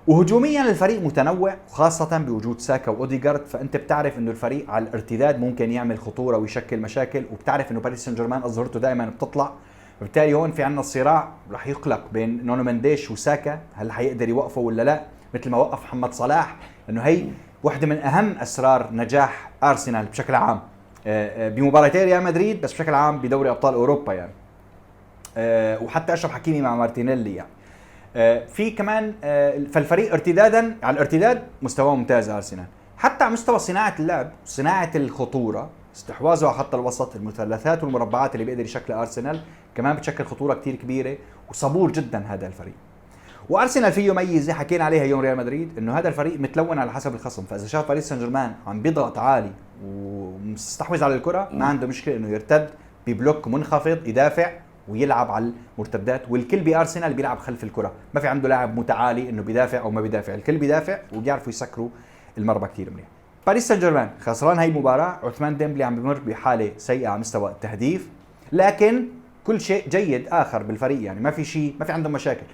وهجوميا الفريق متنوع، وخاصة بوجود ساكا واوديغارد، فانت بتعرف انه الفريق على الارتداد ممكن يعمل خطورة ويشكل مشاكل، وبتعرف انه باريس سان جيرمان اظهرته دائما بتطلع، فبالتالي هون في عندنا الصراع راح يخلق بين نونو منديش وساكا، هل حيقدر يوقفه ولا لا، مثل ما وقف محمد صلاح، لانه هي واحدة من اهم اسرار نجاح ارسنال بشكل عام بمباراتي ريال مدريد، بس بشكل عام بدوري ابطال اوروبا يعني. وحتى اشرف حكيمي مع مارتينيلي يعني. في كمان فالفريق ارتدادا على الارتداد مستواه ممتاز ارسنال، حتى على مستوى صناعه اللعب، صناعه الخطوره، استحواذه على خط الوسط، المثلثات والمربعات اللي بيقدر يشكل ارسنال كمان بتشكل خطوره كتير كبيره، وصبور جدا هذا الفريق. وارسنال فيه ميزه حكينا عليها يوم ريال مدريد، انه هذا الفريق متلون على حسب الخصم، فاذا شاف باريس سان جيرمان عم بيضغط عالي ومستحوذ على الكره، ما عنده مشكله انه يرتد ببلوك منخفض، يدافع ويلعب على المرتدات، والكل بارسنال بيلعب خلف الكره، ما في عنده لاعب متعالي انه بيدافع او ما بيدافع، الكل بيدافع وبيعرفوا يسكروا المرمى كثير منيح. باريس سان جيرمان خسران هاي المباراه، عثمان ديمبلي عم بمر بحاله سيئه على مستوى التهديف، لكن كل شيء جيد اخر بالفريق يعني، ما في شيء، ما في عندهم مشاكل.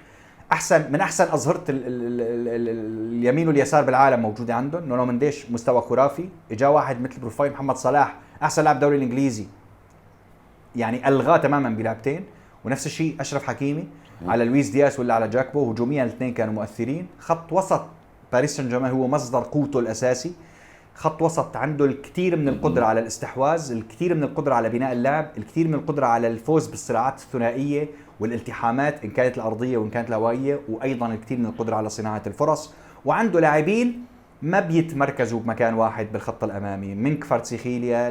احسن من احسن اظهره اليمين واليسار بالعالم موجوده عندهم. نونو منديش مستوى خرافي، اجا واحد مثل بروفايل محمد صلاح احسن لاعب دوري الانجليزي يعني الغاه تماما بلعبتين، ونفس الشيء اشرف حكيمي على لويس دياس ولا على جاكبو، هجوميا الاثنين كانوا مؤثرين. خط وسط باريس سان جيرمان هو مصدر قوته الاساسي، خط وسط عنده الكثير من القدره على الاستحواذ، الكثير من القدره على بناء اللعب، الكثير من القدره على الفوز بالصراعات الثنائيه والالتحامات ان كانت الارضيه وان كانت الهوائيه، وايضا الكثير من القدره على صناعه الفرص. وعنده لاعبين ما بيتمركزوا بمكان واحد بالخط الامامي، من كفارتسخيليا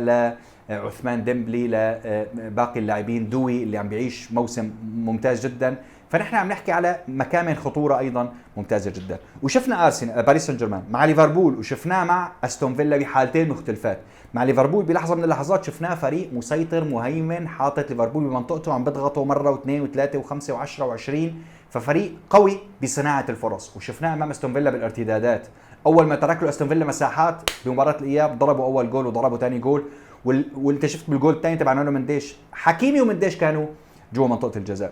لعثمان ديمبلي لباقي اللاعبين، دوي اللي عم بيعيش موسم ممتاز جدا. فنحن عم نحكي على مكامن خطوره ايضا ممتازه جدا. وشفنا باريس سان جيرمان مع ليفربول، وشفناه مع استون فيلا بحالتين مختلفات. مع ليفربول بلحظه من اللحظات شفناه فريق مسيطر مهيمن، حاطط ليفربول بمنطقته، عم بيضغطه مره واثنين وثلاثه وخمسه وعشره وعشرين، ففريق قوي بصناعه الفرص. وشفناه امام استون فيلا بالارتدادات، اول ما ترك له استون فيلا مساحات بمباراه الاياب ضربوا اول جول وضربوا ثاني جول، وانت شفت بالجول الثاني تبع نونو منديش، حكيمي ومنديش كانوا جوا منطقه الجزاء.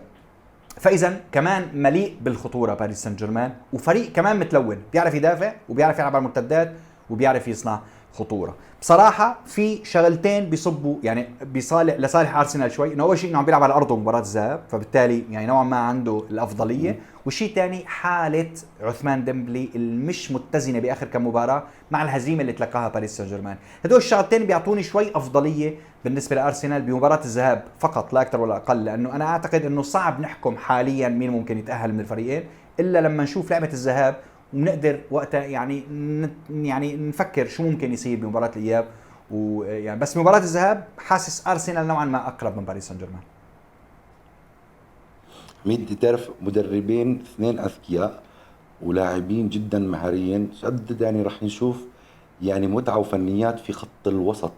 فاذا كمان مليء بالخطوره باريس سان جيرمان، وفريق كمان متلون، بيعرف يدافع وبيعرف يلعب على المرتدات وبيعرف يصنع. خطوره. بصراحه في شغلتين بيصبوا يعني لصالح ارسنال شوي، انه اول شيء انه عم بيلعب على ارضه مباراه الذهاب، فبالتالي يعني نوعا ما عنده الافضليه، وشيء ثاني حاله عثمان ديمبلي المش متزنه باخر كم مباراه مع الهزيمه اللي تلقاها باريس سان جيرمان. هدول الشغلتين بيعطوني شوي افضليه بالنسبه لارسنال بمباراه الذهاب فقط لا اكثر ولا اقل، لانه انا اعتقد انه صعب نحكم حاليا مين ممكن يتاهل من الفريقين الا لما نشوف لعبه الذهاب، ونقدر وقتها يعني نفكر شو ممكن يصير بمباراه الاياب. ويعني بس مباراه الذهاب حاسس ارسنال نوعا ما اقرب من باريس سان جيرمان. مين تعرف مدربين اثنين اذكياء ولاعبين جدا مهاريين، جد يعني راح نشوف يعني متعة وفنيات في خط الوسط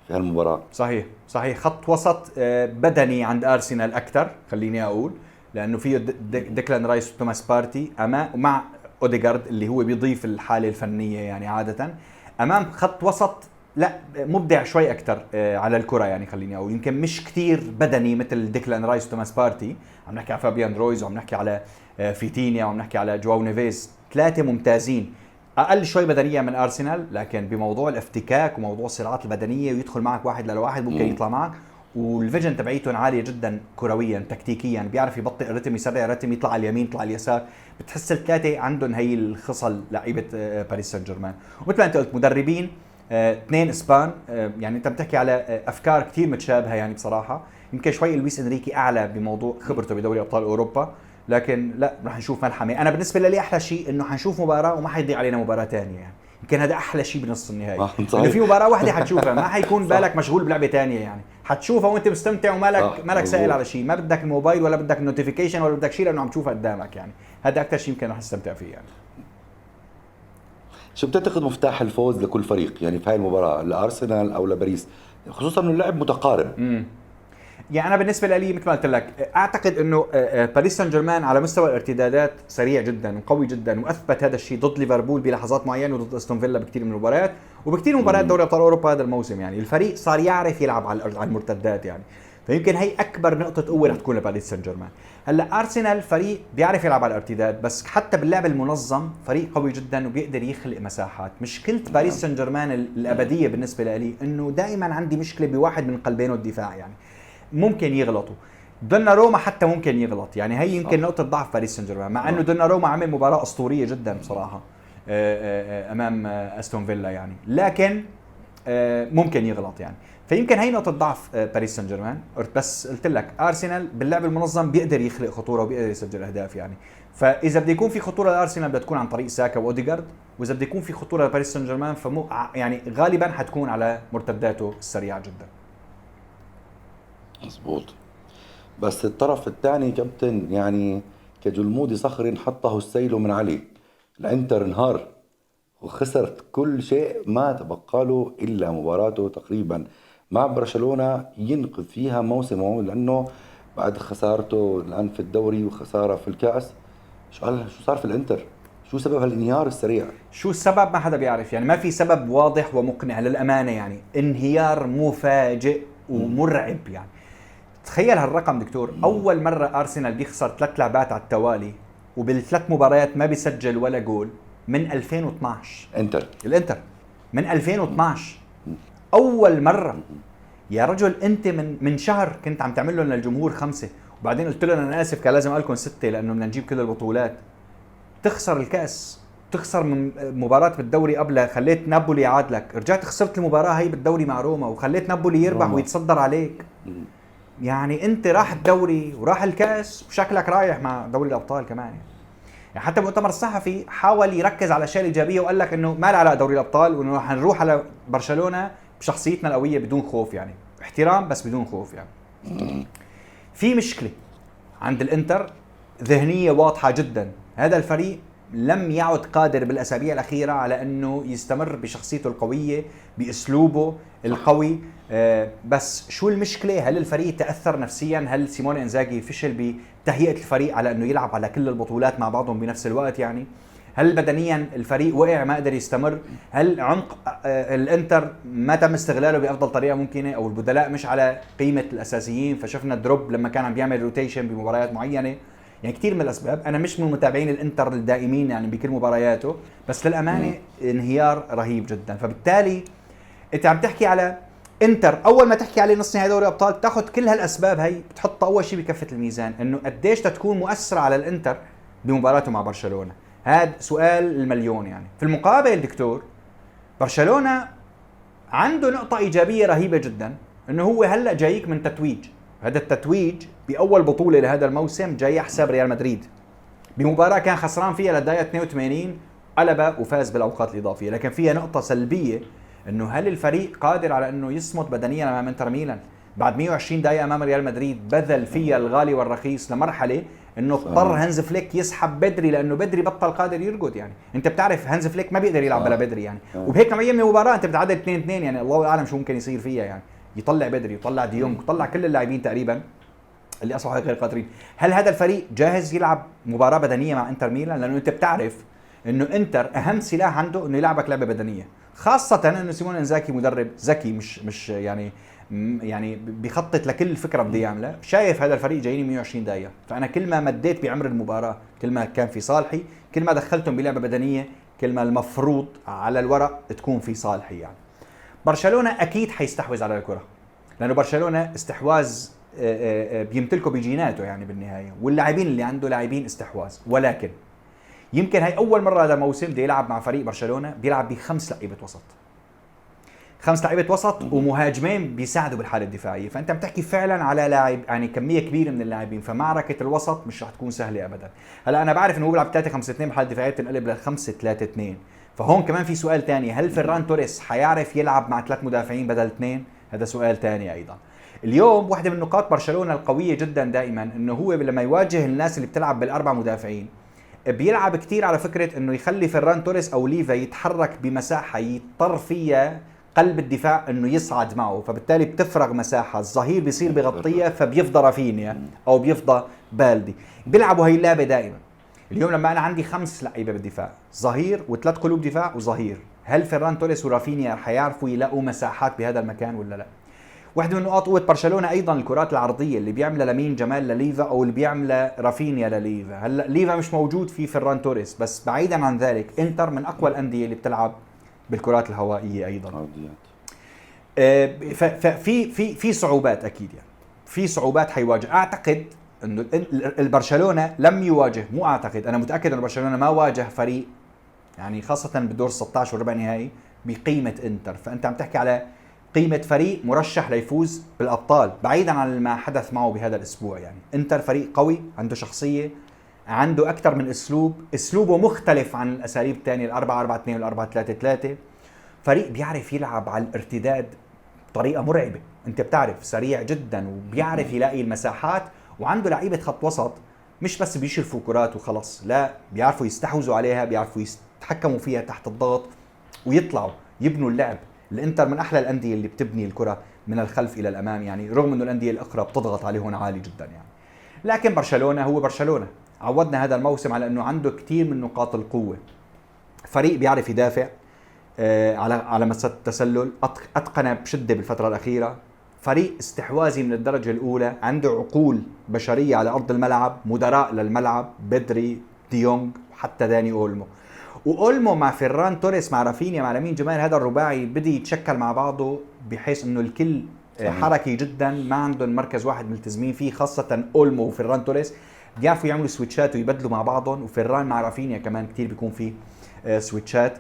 في هالمباراة. صحيح صحيح، خط وسط بدني عند ارسنال اكثر خليني اقول، لانه فيه ديكلان رايس وتوماس بارتي امام مع اوديغارد اللي هو بيضيف الحاله الفنيه يعني عاده، امام خط وسط لا مبدع شوي اكثر على الكره يعني خليني اقول، يمكن مش كثير بدني مثل ديكلان رايس وتوماس بارتي. عم نحكي على فابيان رويز وعم نحكي على فيتينيا وعم نحكي على جواو نيفيز، ثلاثه ممتازين. اقل شوي بدنيا من ارسنال، لكن بموضوع الافتكاك وموضوع الصراعات البدنيه ويدخل معك واحد لواحد ممكن يطلع معك، والفيجن تبعيتهم عاليه جدا كرويا تكتيكيا، بيعرف يبطئ الرتم يسرع الرتم يطلع على اليمين يطلع على اليسار. بتحس الثلاثه عندهم هي الخصل لعيبه باريس سان جيرمان. ومثل ما انت قلت مدربين اثنين اسبان، يعني انت بتحكي على افكار كثير متشابهه يعني بصراحه. يمكن شوي لويس انريكي اعلى بموضوع خبرته بدوري ابطال اوروبا، لكن لا رح نشوف ملحمه. انا بالنسبه لي احلى شيء انه حنشوف مباراه وما حيضيع علينا مباراه ثانيه، يعني يمكن هذا احلى شيء بنص النهائي، انه في مباراه واحده حتشوفها ما حيكون بالك مشغول بلعبه ثانيه، يعني حتشوفها وانت مستمتع ومالك سائل على شيء، ما بدك الموبايل ولا بدك النوتيفيكيشن ولا بدك شيء، لانه عم تشوفها قدامك. يعني هذا اكثر شيء يمكن رح تستمتع فيه. يعني شو بتعتقد مفتاح الفوز لكل فريق يعني في هاي المباراة، لارسنال او لباريس، خصوصا انه اللعب متقارب؟ يعني انا بالنسبه لي مثل ما قلت لك اعتقد انه باريس سان جيرمان على مستوى الارتدادات سريع جدا وقوي جدا، واثبت هذا الشيء ضد ليفربول بلحظات معينه وضد استون فيلا بكثير من المباريات وبكثير من مباريات دوري ابطال اوروبا هذا الموسم. يعني الفريق صار يعرف يلعب على المرتدات، يعني فيمكن هي اكبر نقطه قوه رح تكون لباريس سان جيرمان. هلا ارسنال فريق بيعرف يلعب على الارتداد، بس حتى باللعب المنظم فريق قوي جدا وبيقدر يخلق مساحات. مشكله باريس سان جيرمان الابديه بالنسبه لي انه دائما عندي مشكله بواحد من قلبين الدفاع، يعني ممكن يغلطوا. دوناروما حتى ممكن يغلط، يعني هي يمكن نقطة ضعف باريس سان جيرمان، مع انه دوناروما عمل مباراة اسطورية جدا بصراحة امام استون فيلا يعني، لكن ممكن يغلط يعني. فيمكن هي نقطة ضعف باريس سان جيرمان. بس قلت لك ارسنال باللعب المنظم بيقدر يخلق خطورة وبيقدر يسجل اهداف يعني. فاذا بده يكون في خطورة لارسنال بدها تكون عن طريق ساكا واوديغارد، واذا بده يكون في خطورة لباريس سان جيرمان يعني غالبا حتكون على مرتداته السريعة جدا. مزبوط. بس الطرف الثاني كابتن يعني كجلمود صخر حطه السيل من علي، الانتر انهار وخسرت كل شيء، ما تبقى له الا مباراته تقريبا مع برشلونة ينقذ فيها موسمه، لانه بعد خسارته الان في الدوري وخسارة في الكأس شو صار في الانتر؟ شو سبب هالانهيار السريع؟ شو السبب ما حدا بيعرف، يعني ما في سبب واضح ومقنع للأمانة، يعني انهيار مفاجئ ومرعب. يعني تخيل هالرقم دكتور، أول مرة أرسنال بيخسر 3 لعبات على التوالي وبال3 مباريات ما بيسجل ولا جول من 2012. الانتر من 2012 أول مرة. يا رجل أنت من شهر كنت عم تعمل لنا الجمهور 5، وبعدين قلت لنا أنا آسف كان لازم أقول لكم 6 لأنه بدنا نجيب كل البطولات. تخسر الكأس، تخسر من مباراة بالدوري قبلها، خليت نابولي يعادلك، رجعت خسرت المباراة هي بالدوري مع روما وخليت نابولي يربح ويتصدر عليك. يعني انت راح الدوري وراح الكأس وشكلك رايح مع دوري الأبطال كمان. يعني حتى مؤتمر الصحفي حاول يركز على الأشياء الإيجابية وقال لك إنه ما له علاقة دوري الأبطال، وإنه رح نروح على برشلونة بشخصيتنا القوية بدون خوف، يعني احترام بس بدون خوف. يعني في مشكلة عند الانتر ذهنية واضحة جدا، هذا الفريق لم يعد قادر بالأسابيع الأخيرة على أنه يستمر بشخصيته القوية بأسلوبه القوي. بس شو المشكلة؟ هل الفريق تأثر نفسيا؟ هل سيمون إنزاغي فشل بتهيئة الفريق على أنه يلعب على كل البطولات مع بعضهم بنفس الوقت؟ يعني هل بدنيا الفريق وقع ما قدر يستمر؟ هل عمق الانتر ما تم استغلاله بأفضل طريقة ممكنة؟ أو البدلاء مش على قيمة الأساسيين فشفنا دروب لما كان عم بيعمل روتيشن بمباريات معينة؟ يعني كثير من الاسباب. انا مش من متابعين الانتر الدائمين يعني بكل مبارياته، بس للامانه انهيار رهيب جدا. فبالتالي انت عم تحكي على انتر، اول ما تحكي عليه نص نهائي دوري ابطال بتاخذ كل هالاسباب هي بتحطها اول شيء بكفه الميزان، انه قديش تكون مؤثره على الانتر بمباراته مع برشلونه. هذا سؤال المليون. يعني في المقابل دكتور، برشلونه عنده نقطه ايجابيه رهيبه جدا، انه هو هلا جايك من تتويج. هذا التتويج باول بطوله لهذا الموسم جاي حساب ريال مدريد بمباراه كان خسران فيها للدقيقه 82 قلبها وفاز بالاوقات الاضافيه. لكن فيها نقطه سلبيه، انه هل الفريق قادر على انه يصمد بدنيا امام انتر ميلان بعد 120 دقيقه امام ريال مدريد بذل فيها الغالي والرخيص لمرحله انه اضطر هانز فليك يسحب بدري، لانه بدري بطل قادر يرقد. يعني انت بتعرف هانز فليك ما بيقدر يلعب بلا بدري يعني. وبهيك نوعيه من المباراه انت بتعادل 2-2 يعني الله اعلم شو ممكن يصير فيها. يعني يطلع بدري يطلع ديونج يطلع كل اللاعبين تقريبا اللي اصبحوا غير قادرين. هل هذا الفريق جاهز يلعب مباراه بدنيه مع انتر ميلان؟ لانه انت بتعرف انه انتر اهم سلاح عنده انه يلعبك لعبه بدنيه، خاصه انه سيمون انزاكي مدرب ذكي، مش يعني بيخطط لكل فكره بده يعملها. شايف هذا الفريق جايين 120 دقيقه، فانا كل ما مديت بعمر المباراه كل ما كان في صالحي، كل ما دخلتهم بلعبه بدنيه كل ما المفروض على الورق تكون في صالحي. يعني برشلونه اكيد حيستحوذ على الكره، لانه برشلونه استحواذ بيمتلكه بجيناته يعني بالنهايه، واللاعبين اللي عنده لاعبين استحواذ. ولكن يمكن هاي اول مره هذا الموسم بده يلعب مع فريق برشلونه بيلعب بخمس لعيبه وسط، خمس لعيبه وسط ومهاجمين بيساعدوا بالحاله الدفاعيه. فانت عم تحكي فعلا على لاعب يعني كميه كبيره من اللاعبين، فمعركه الوسط مش رح تكون سهله ابدا. هلا انا بعرف انه هو بيلعب 3-5-2 بالحاله الدفاعيه بتنقلب ل 5-3-2. فهون كمان في سؤال ثاني، هل فيران توريس حيعرف يلعب مع ثلاث مدافعين بدل اثنين؟ هذا سؤال ثاني ايضا. اليوم واحده من نقاط برشلونه القويه جدا دائما انه هو لما يواجه الناس اللي بتلعب بالاربع مدافعين بيلعب كتير على فكره انه يخلي فيران توريس او ليفا يتحرك بمساحه يضطر فيها قلب الدفاع انه يصعد معه، فبالتالي بتفرغ مساحه، الظهير بيصير بغطيها فبيفضى رافينيا او بيفضى بالدي. بيلعبوا هي اللعبه دائما. اليوم لما انا عندي خمس لعيبه بالدفاع، ظهير وثلاث قلوب دفاع وظهير، هل فيران توريس ورافينيا حيعرفوا يلاقوا مساحات بهذا المكان ولا لا؟ واحدة من نقاط قوة برشلونة أيضا الكرات العرضية اللي بيعملها لامين جمال لليفا أو اللي بيعملها رافينيا لليفا. هلا ليفا مش موجود في فيران توريس، بس بعيدا عن ذلك انتر من أقوى الأندية اللي بتلعب بالكرات الهوائية أيضا. في صعوبات أكيد، يعني في صعوبات حيواجه. أعتقد إنه البرشلونة لم يواجه، مو أعتقد، أنا متأكد إنه برشلونة ما واجه فريق يعني خاصة بالدور 16 وربع نهائي بقيمة انتر. فأنت عم تحكي على قيمة فريق مرشح ليفوز بالأبطال بعيدا عن ما حدث معه بهذا الأسبوع. يعني انتر فريق قوي، عنده شخصية، عنده أكثر من أسلوبه مختلف عن الأساليب الثانية 4-4-2 وال4-3-3. فريق بيعرف يلعب على الارتداد بطريقة مرعبة، أنت بتعرف سريع جدا وبيعرف يلاقي المساحات، وعنده لعيبة خط وسط مش بس بيشرفوا كرات وخلص، لا بيعرفوا يستحوذوا عليها، بيعرفوا يتحكموا فيها تحت الضغط ويطلعوا يبنوا اللعب. الانتر من احلى الانديه اللي بتبني الكره من الخلف الى الامام، يعني رغم انه الانديه الاخرى بتضغط عليهم عالي جدا يعني. لكن برشلونه هو برشلونه، عودنا هذا الموسم على انه عنده كثير من نقاط القوه. فريق بيعرف يدافع على مسات التسلل، اتقن بشده بالفتره الاخيره. فريق استحواذي من الدرجه الاولى، عنده عقول بشريه على ارض الملعب، مدراء للملعب، بدري، ديونج وحتى داني اولمو. واولمو مع فيران توريس مع رافينيا مع لامين جمال، هذا الرباعي بدي يتشكل مع بعضه بحيث انه الكل حركي جدا، ما عندهم مركز واحد ملتزمين فيه، خاصه اولمو وفيران توريس بيعرفوا يعملوا سويتشات ويبدلوا مع بعضهم، وفيران مع رافينيا كمان كتير بيكون فيه سويتشات.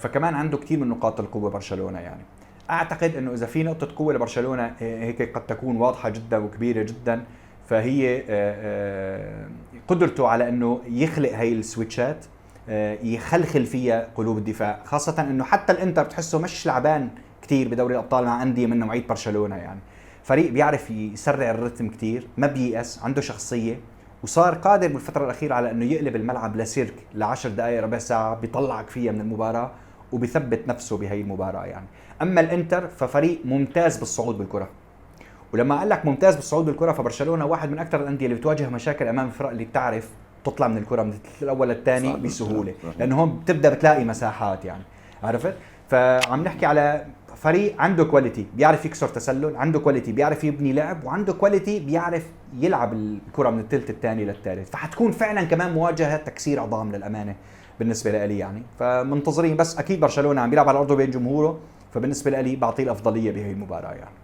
فكمان عنده كتير من نقاط القوه برشلونه. يعني اعتقد انه اذا في نقطه قوه لبرشلونه هيك قد تكون واضحه جدا وكبيره جدا، فهي قدرته على انه يخلق هاي السويتشات، يخلخل فيها قلوب الدفاع، خاصة انه حتى الانتر بتحسه مش لعبان كتير بدوري الابطال مع اندية من نوعية برشلونة. يعني فريق بيعرف يسرع الرتم كتير، ما بييأس، عنده شخصية، وصار قادر بالفترة الأخيرة على انه يقلب الملعب لسيرك ل10 دقائق ربع ساعة بيطلعك فيها من المباراة وبيثبت نفسه بهي المباراة. يعني اما الانتر ففريق ممتاز بالصعود بالكرة، ولما قال لك ممتاز بالصعود بالكرة فبرشلونة واحد من اكثر الاندية اللي بتواجه مشاكل امام الفرق اللي بتعرف تطلع من الكرة من الثلث الاول للثاني بسهوله، لانه هون بتبدا بتلاقي مساحات. يعني عرفت؟ فعم نحكي على فريق عنده كواليتي، بيعرف يكسر تسلل، عنده كواليتي بيعرف يبني لعب، وعنده كواليتي بيعرف يلعب الكرة من الثلث الثاني للثالث. فحتكون فعلا كمان مواجهة تكسير عظام للأمانة بالنسبة لي يعني. فمنتظرين، بس أكيد برشلونة عم بيلعب على أرضه بين جمهوره، فبالنسبة لي بعطيه الأفضلية بهي المباراة يعني.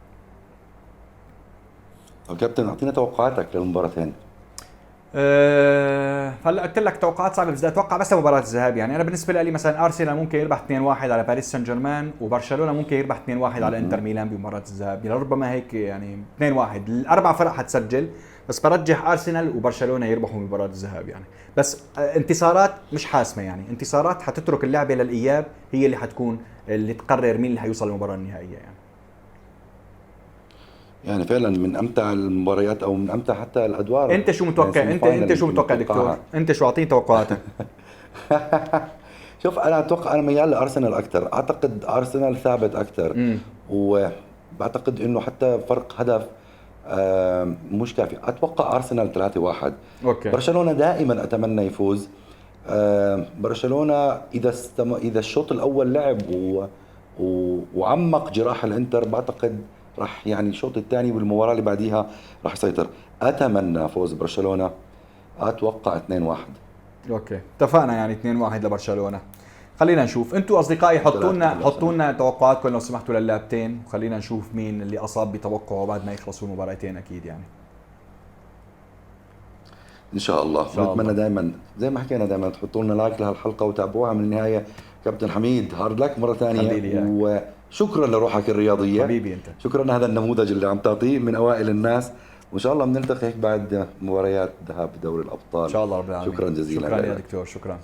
طب كابتن اعطينا توقعاتك للمباراتين. هلا قلت لك توقعات صعبه، بس بدي اتوقع بس مباراه الذهاب يعني. انا بالنسبه لي مثلا ارسنال ممكن يربح 2-1 على باريس سان جيرمان، وبرشلونه ممكن يربح 2-1 على انتر ميلان بمباراه الذهاب يعني. ربما هيك يعني 2-1، الاربع فرق حتسجل، بس برجح ارسنال وبرشلونه يربحوا بمباراه الذهاب يعني. بس انتصارات مش حاسمه يعني، انتصارات حتترك اللعبه للاياب، هي اللي حتكون اللي تقرر مين اللي حيوصل للمباراه النهائيه يعني. يعني فعلا من امتع المباريات او من امتع حتى الادوار. انت شو متوقع؟ يعني انت شو متوقع دكتور؟ انت شو اعطيني توقعاتك؟ شوف انا اتوقع، انا ميال لارسنال اكثر، اعتقد ارسنال ثابت اكثر، وبعتقد انه حتى فرق هدف مش كافي. اتوقع ارسنال 3-1. اوكي. برشلونة دائما اتمنى يفوز. برشلونة اذا الشوط الاول لعب وعمق جراح الانتر، بعتقد راح يعني الشوط الثاني والمباراة اللي بعديها راح يسيطر. اتمنى فوز برشلونة، اتوقع 2-1. اوكي اتفقنا يعني 2-1 لبرشلونه. خلينا نشوف، انتوا اصدقائي حطوا لنا توقعاتكم لو سمحتوا للعبتين، وخلينا نشوف مين اللي اصاب بتوقعه بعد ما يخلصوا المباراتين اكيد يعني. ان شاء الله. ونتمنى دائما زي ما حكينا دائما تحطوا لنا لايك لهالحلقه وتابعوها من النهايه. كابتن حميد هارد لك مره ثانيه، وشكرا لروحك الرياضيه حبيبي انت. شكرا هذا النموذج اللي عم تعطيه من اوائل الناس، وان شاء الله بنلتقي هيك بعد مباريات ذهاب دوري الابطال ان شاء الله رب العالمين. شكرا جزيلا. شكرا يا دكتور، شكرا.